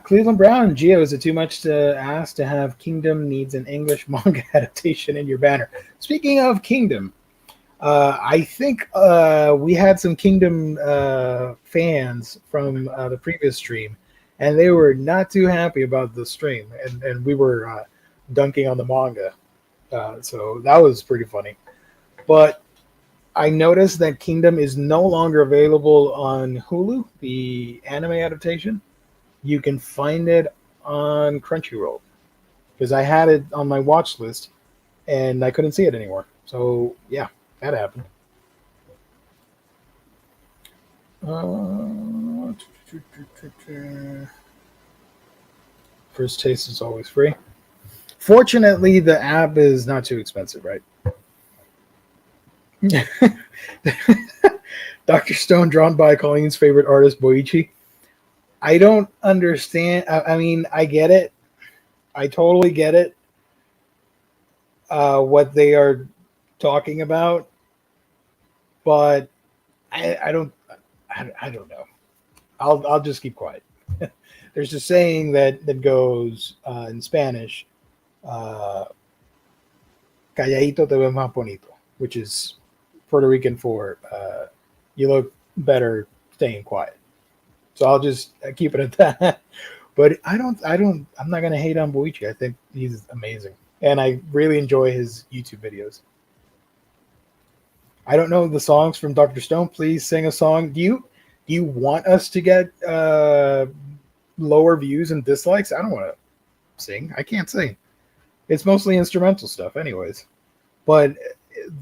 Cleveland Brown, Gio, is it too much to ask to have Kingdom needs an English manga adaptation in your banner? Speaking of Kingdom, I think we had some Kingdom fans from the previous stream, and they were not too happy about the stream, and we were dunking on the manga. So that was pretty funny. But I noticed that Kingdom is no longer available on Hulu, the anime adaptation. You can find it on Crunchyroll, because I had it on my watch list and I couldn't see it anymore. So yeah, that happened. First taste is always free. Fortunately, the app is not too expensive, right? Dr. Stone drawn by Colleen's favorite artist, Boichi. I don't understand. I mean, I get it. I totally get it. What they are talking about, but I don't know. I'll just keep quiet. There's a saying that goes in Spanish, "Calladito te ves más bonito," which is Puerto Rican for "you look better staying quiet." So I'll just keep it at that. But I'm not going to hate on Boichi. I think he's amazing. And I really enjoy his YouTube videos. I don't know the songs from Dr. Stone. Please sing a song. Do you want us to get lower views and dislikes? I don't want to sing. I can't sing. It's mostly instrumental stuff anyways. But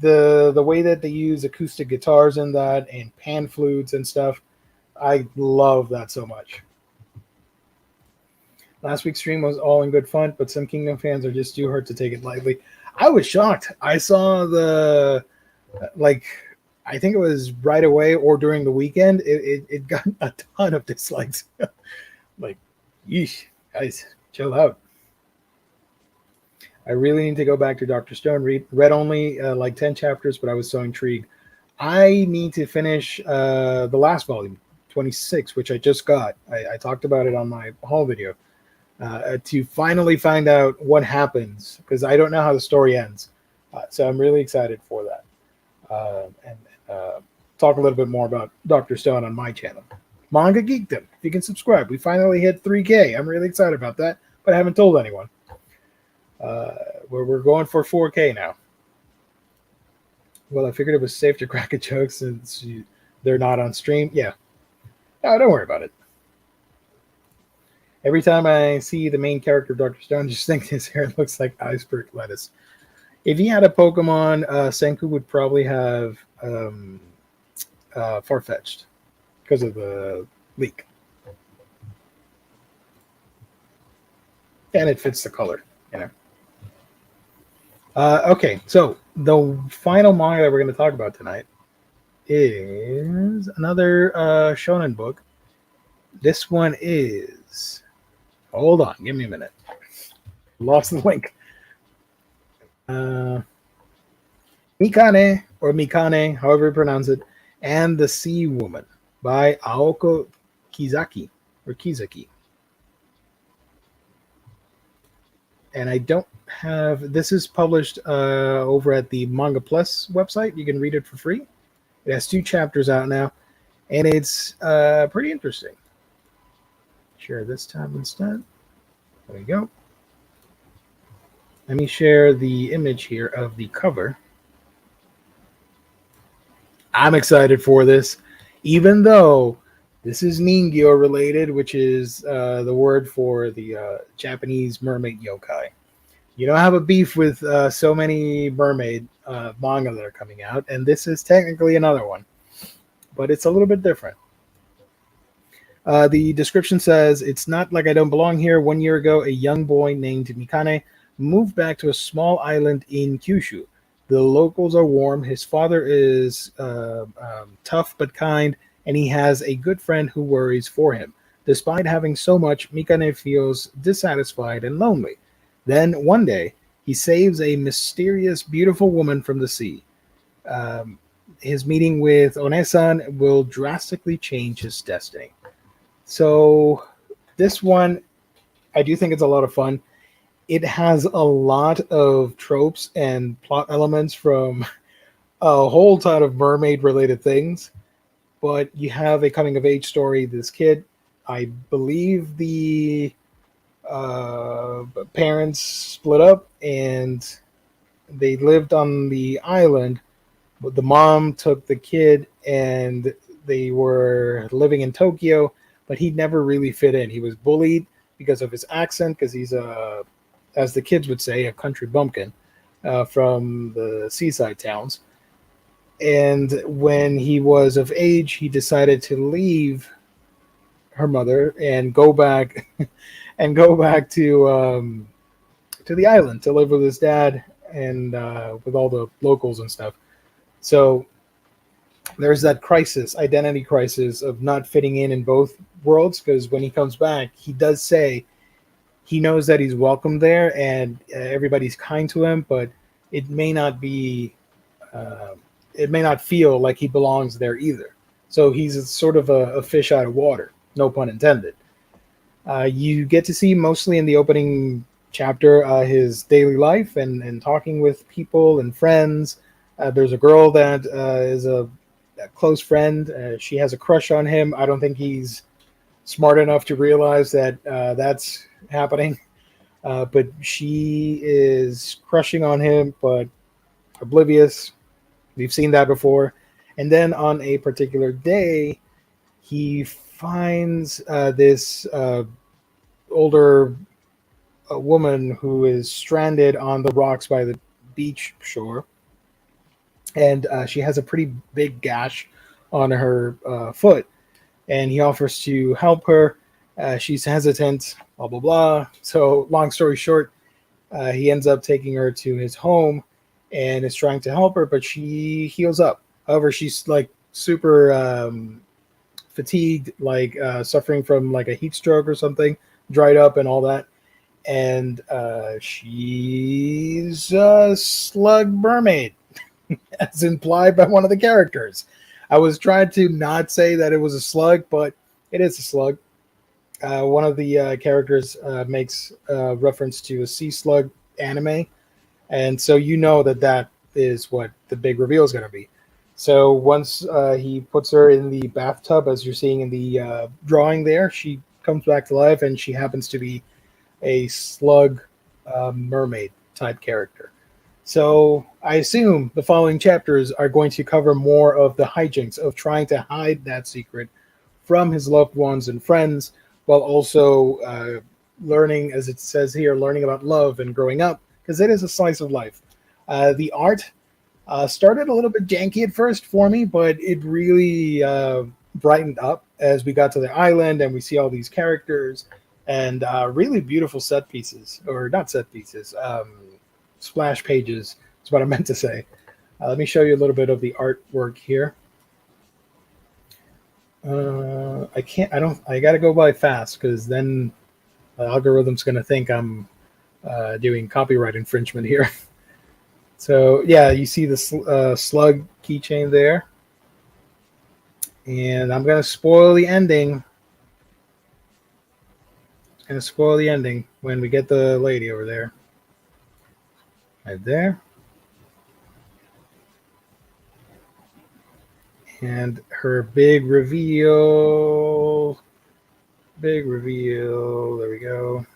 the way that they use acoustic guitars in that and pan flutes and stuff, I love that so much. Last week's stream was all in good fun, but some Kingdom fans are just too hurt to take it lightly. I was shocked. I saw I think it was right away or during the weekend, it got a ton of dislikes. Like, yeesh, guys, chill out. I really need to go back to Dr. Stone. Read only like 10 chapters, but I was so intrigued. I need to finish the last volume, 26, which I just got. I talked about it on my haul video, to finally find out what happens, because I don't know how the story ends. So I'm really excited for that. talk a little bit more about Dr. Stone on my channel. Manga Geekdom. If you can subscribe. We finally hit 3K. I'm really excited about that, but I haven't told anyone. We're going for 4K now. Well, I figured it was safe to crack a joke since they're not on stream. Yeah. No, don't worry about it. Every time I see the main character of Dr. Stone, I just think his hair looks like iceberg lettuce. If he had a Pokemon, Senku would probably have Farfetch'd because of the leak. And it fits the color, you know. Okay, so the final manga that we're going to talk about tonight is another shonen book. This one is... Hold on, give me a minute. Lost the link. Mikane, or Mikane, however you pronounce it, and the Sea Woman by Aoko Kizaki, or Kizaki. And I don't have... This is published over at the Manga Plus website. You can read it for free. It has 2 chapters out now, and it's pretty interesting. Share this tab instead. There we go. Let me share the image here of the cover. I'm excited for this, even though this is Ningyo related, which is the word for the Japanese mermaid yokai. You don't have a beef with so many mermaid manga that are coming out, and this is technically another one, but it's a little bit different. The description says, "It's not like I don't belong here. 1 year ago, a young boy named Mikane moved back to a small island in Kyushu. The locals are warm. His father is tough but kind, and he has a good friend who worries for him. Despite having so much, Mikane feels dissatisfied and lonely. Then, one day, he saves a mysterious, beautiful woman from the sea. His meeting with One-san will drastically change his destiny." So, this one, I do think it's a lot of fun. It has a lot of tropes and plot elements from a whole ton of mermaid-related things. But you have a coming-of-age story. This kid, I believe the parents split up and they lived on the island. But the mom took the kid and they were living in Tokyo, but he never really fit in. He was bullied because of his accent, because he's a, as the kids would say, a country bumpkin from the seaside towns. And when he was of age, he decided to leave her mother and go back to the island to live with his dad and with all the locals and stuff. So there's that crisis, identity crisis of not fitting in both worlds, because when he comes back, he does say he knows that he's welcome there and everybody's kind to him, but it may not be, it may not feel like he belongs there either. So he's sort of a fish out of water, no pun intended. You get to see mostly in the opening chapter his daily life and talking with people and friends. There's a girl that is a close friend. She has a crush on him. I don't think he's smart enough to realize that that's happening. But she is crushing on him, but oblivious. We've seen that before. And then on a particular day, he finds this older woman who is stranded on the rocks by the beach shore. And she has a pretty big gash on her foot. And he offers to help her. She's hesitant, blah, blah, blah. So long story short, he ends up taking her to his home and is trying to help her, but she heals up. However, she's like super fatigued, like suffering from like a heat stroke or something, dried up and all that. And she's a slug mermaid, as implied by one of the characters. I was trying to not say that it was a slug, but it is a slug. One of the characters makes reference to a sea slug anime, and so you know that that is what the big reveal is going to be. So once he puts her in the bathtub, as you're seeing in the drawing there, she comes back to life, and she happens to be a slug mermaid type character. So I assume the following chapters are going to cover more of the hijinks of trying to hide that secret from his loved ones and friends, while also learning, as it says here, learning about love and growing up, because it is a slice of life. The art started a little bit janky at first for me, but it really brightened up as we got to the island and we see all these characters and really beautiful set pieces, or not set pieces, splash pages is what I meant to say. Let me show you a little bit of the artwork here. I gotta go by fast because then the algorithm's gonna think I'm doing copyright infringement here. So yeah, you see the slug keychain there. And I'm gonna spoil the ending. It's gonna spoil the ending when we get the lady over there. Right there. And her big reveal. Big reveal. There we go.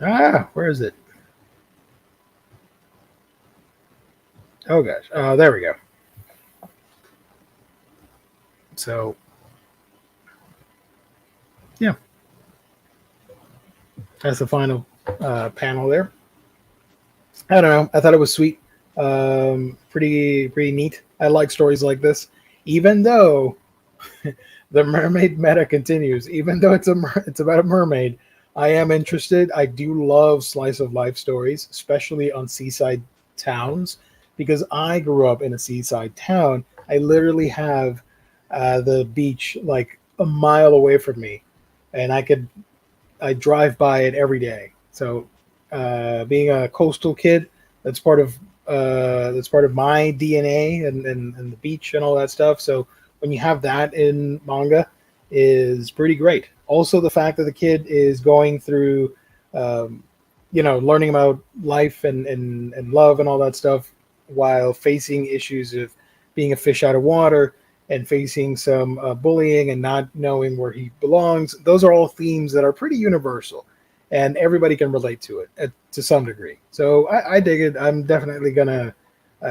Ah, where is it? Oh gosh. There we go. So, yeah. That's the final panel there. I don't know. I thought it was sweet. Pretty neat. I like stories like this, even though the mermaid meta continues. Even though it's about a mermaid, I am interested. I do love slice of life stories, especially on seaside towns, because I grew up in a seaside town. I literally have the beach like a mile away from me, and I drive by it every day. So being a coastal kid, that's part of my DNA and the beach and all that stuff. So when you have that in manga is pretty great. Also, the fact that the kid is going through, learning about life and love and all that stuff while facing issues of being a fish out of water and facing some bullying and not knowing where he belongs. Those are all themes that are pretty universal, and everybody can relate to it to some degree. So I dig it. I'm definitely going to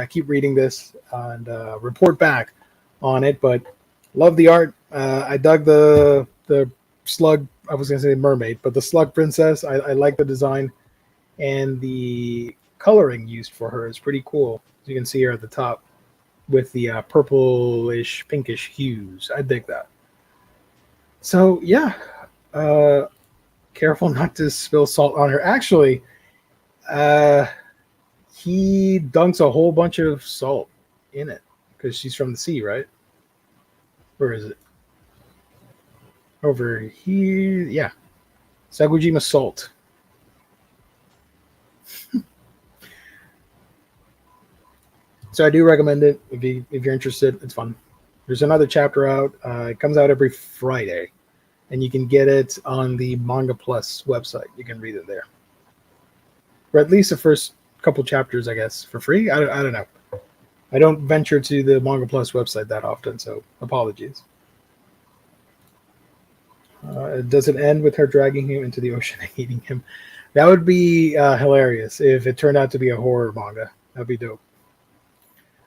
keep reading this and report back on it, but love the art. I dug the slug, I was going to say mermaid, but the slug princess, I like the design, and the coloring used for her is pretty cool. As you can see here at the top with the purplish, pinkish hues. I dig that. So, yeah. Careful not to spill salt on her. Actually, he dunks a whole bunch of salt in it because she's from the sea, right? Where is it? Over here. Yeah. Sagujima salt. So I do recommend it if you're interested. It's fun. There's another chapter out. It comes out every Friday, and you can get it on the Manga Plus website. You can read it there, or at least the first couple chapters, I guess, for free. I don't know. I don't venture to the Manga Plus website that often, so apologies. Does it end with her dragging him into the ocean and eating him? That would be hilarious if it turned out to be a horror manga. That'd be dope.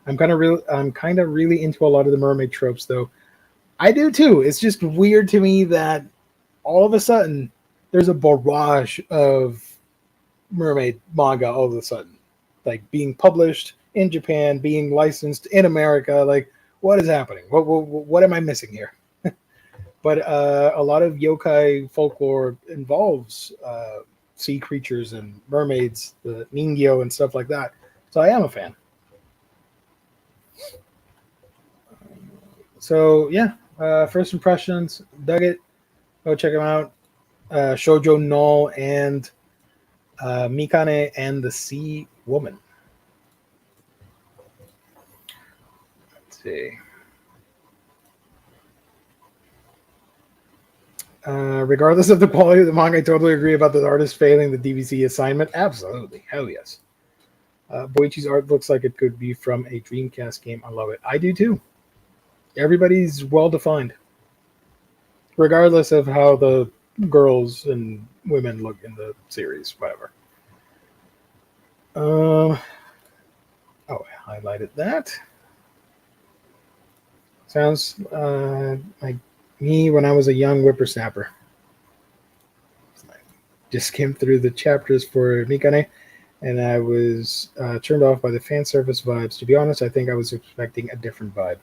I'm kind of really into a lot of the mermaid tropes, though. I do too. It's just weird to me that all of a sudden there's a barrage of mermaid manga all of a sudden, like being published in Japan, being licensed in America. Like, what is happening? What am I missing here? But a lot of yokai folklore involves sea creatures and mermaids, the ningyo and stuff like that. So I am a fan. So yeah, first impressions, dug it. Go check them out. Shojo, Null, and Mikane and the Sea Woman. Let's see. Regardless of the quality of the manga, I totally agree about the artist failing the DVC assignment. Absolutely. Hell yes. Boichi's art looks like it could be from a Dreamcast game. I love it. I do too. Everybody's well defined, regardless of how the girls and women look in the series. Whatever. Oh, I highlighted that. Sounds like me when I was a young whippersnapper. Just skimmed through the chapters for Mikane, and I was turned off by the fan service vibes. To be honest, I think I was expecting a different vibe.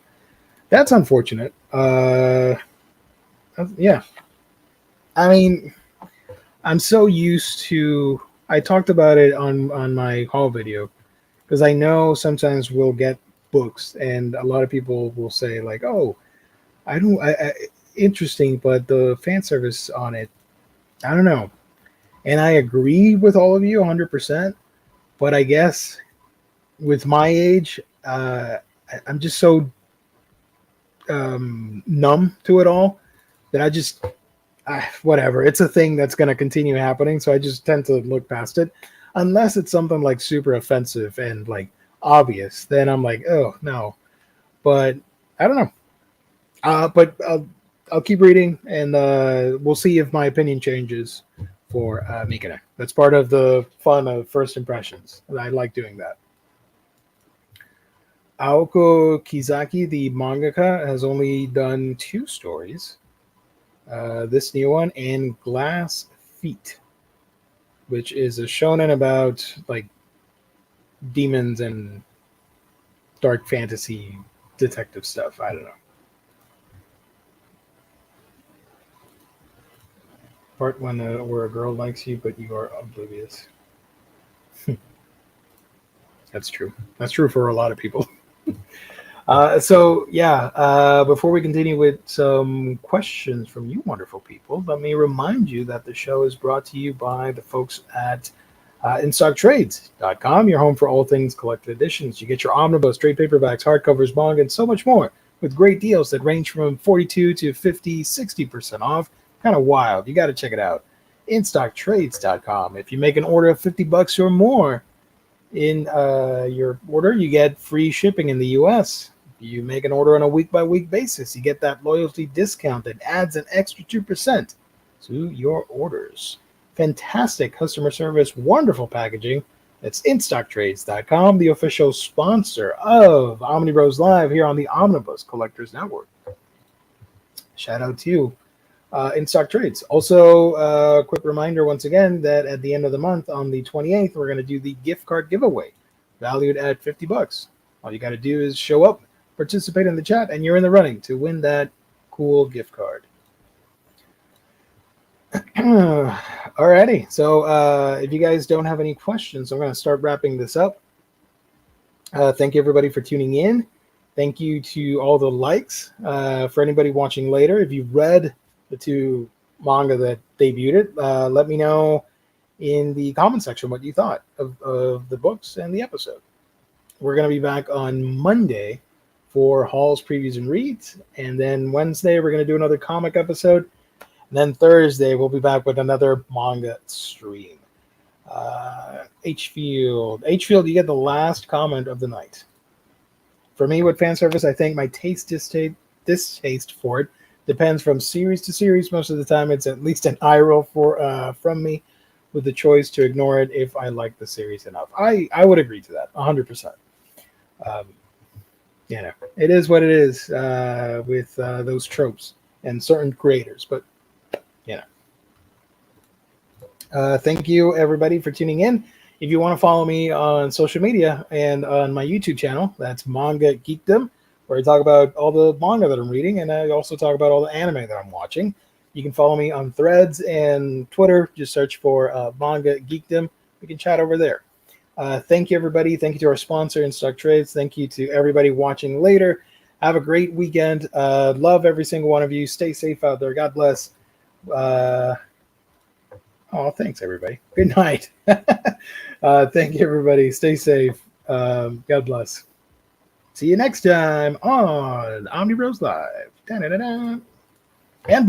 That's unfortunate. Yeah. I mean, I'm so used to... I talked about it on my haul video, because I know sometimes we'll get books, and a lot of people will say, like, oh, interesting, but the fan service on it, I don't know. And I agree with all of you 100%, but I guess with my age, I'm just so numb to it all that I just, whatever. It's a thing that's going to continue happening, so I just tend to look past it. Unless it's something like super offensive and like obvious, then I'm like, oh, no. But I don't know. But I'll keep reading, and we'll see if my opinion changes for Mikane. That's part of the fun of first impressions. I like doing that. Aoko Kizaki, the mangaka, has only done 2 stories. This new one and Glass Feet, which is a shonen about like demons and dark fantasy detective stuff. I don't know. Part when where a girl likes you, but you are oblivious. That's true. That's true for a lot of people. So yeah, before we continue with some questions from you wonderful people, let me remind you that the show is brought to you by the folks at InStockTrades.com, your home for all things collected editions. You get your Omnibus, trade paperbacks, hardcovers, manga, and so much more with great deals that range from 42 to 50, 60% off. Kind of wild. You got to check it out. InStockTrades.com. If you make an order of $50 or more in your order, you get free shipping in the U.S. If you make an order on a week-by-week basis, you get that loyalty discount that adds an extra 2% to your orders. Fantastic customer service, wonderful packaging. That's InStockTrades.com, the official sponsor of Omnibroslive here on the Omnibus Collectors Network. Shout out to you. In stock trades. Also, a quick reminder once again that at the end of the month on the 28th, we're going to do the gift card giveaway valued at $50. All you got to do is show up, participate in the chat, and you're in the running to win that cool gift card. Alrighty. So if you guys don't have any questions, I'm going to start wrapping this up. Thank you, everybody, for tuning in. Thank you to all the likes. For anybody watching later, if you've read the 2 manga that debuted it, let me know in the comment section what you thought of the books and the episode. We're going to be back on Monday for hauls, previews, and reads, and then Wednesday we're going to do another comic episode, and then Thursday we'll be back with another manga stream. H-Field, you get the last comment of the night. For me, with fan service, I think my distaste for it depends from series to series. Most of the time, it's at least an eye roll from me, with the choice to ignore it if I like the series enough. I would agree to that 100%. You know, it is what it is with those tropes and certain creators. But you know, thank you everybody for tuning in. If you want to follow me on social media and on my YouTube channel, that's Manga Geekdom, where I talk about all the manga that I'm reading, and I also talk about all the anime that I'm watching. You can follow me on Threads and Twitter. Just search for Manga Geekdom. We can chat over there. Thank you, everybody. Thank you to our sponsor, InStock Trades. Thank you to everybody watching later. Have a great weekend. Love every single one of you. Stay safe out there. God bless. Thanks, everybody. Good night. Thank you, everybody. Stay safe. God bless. See you next time on Omnibros Live. And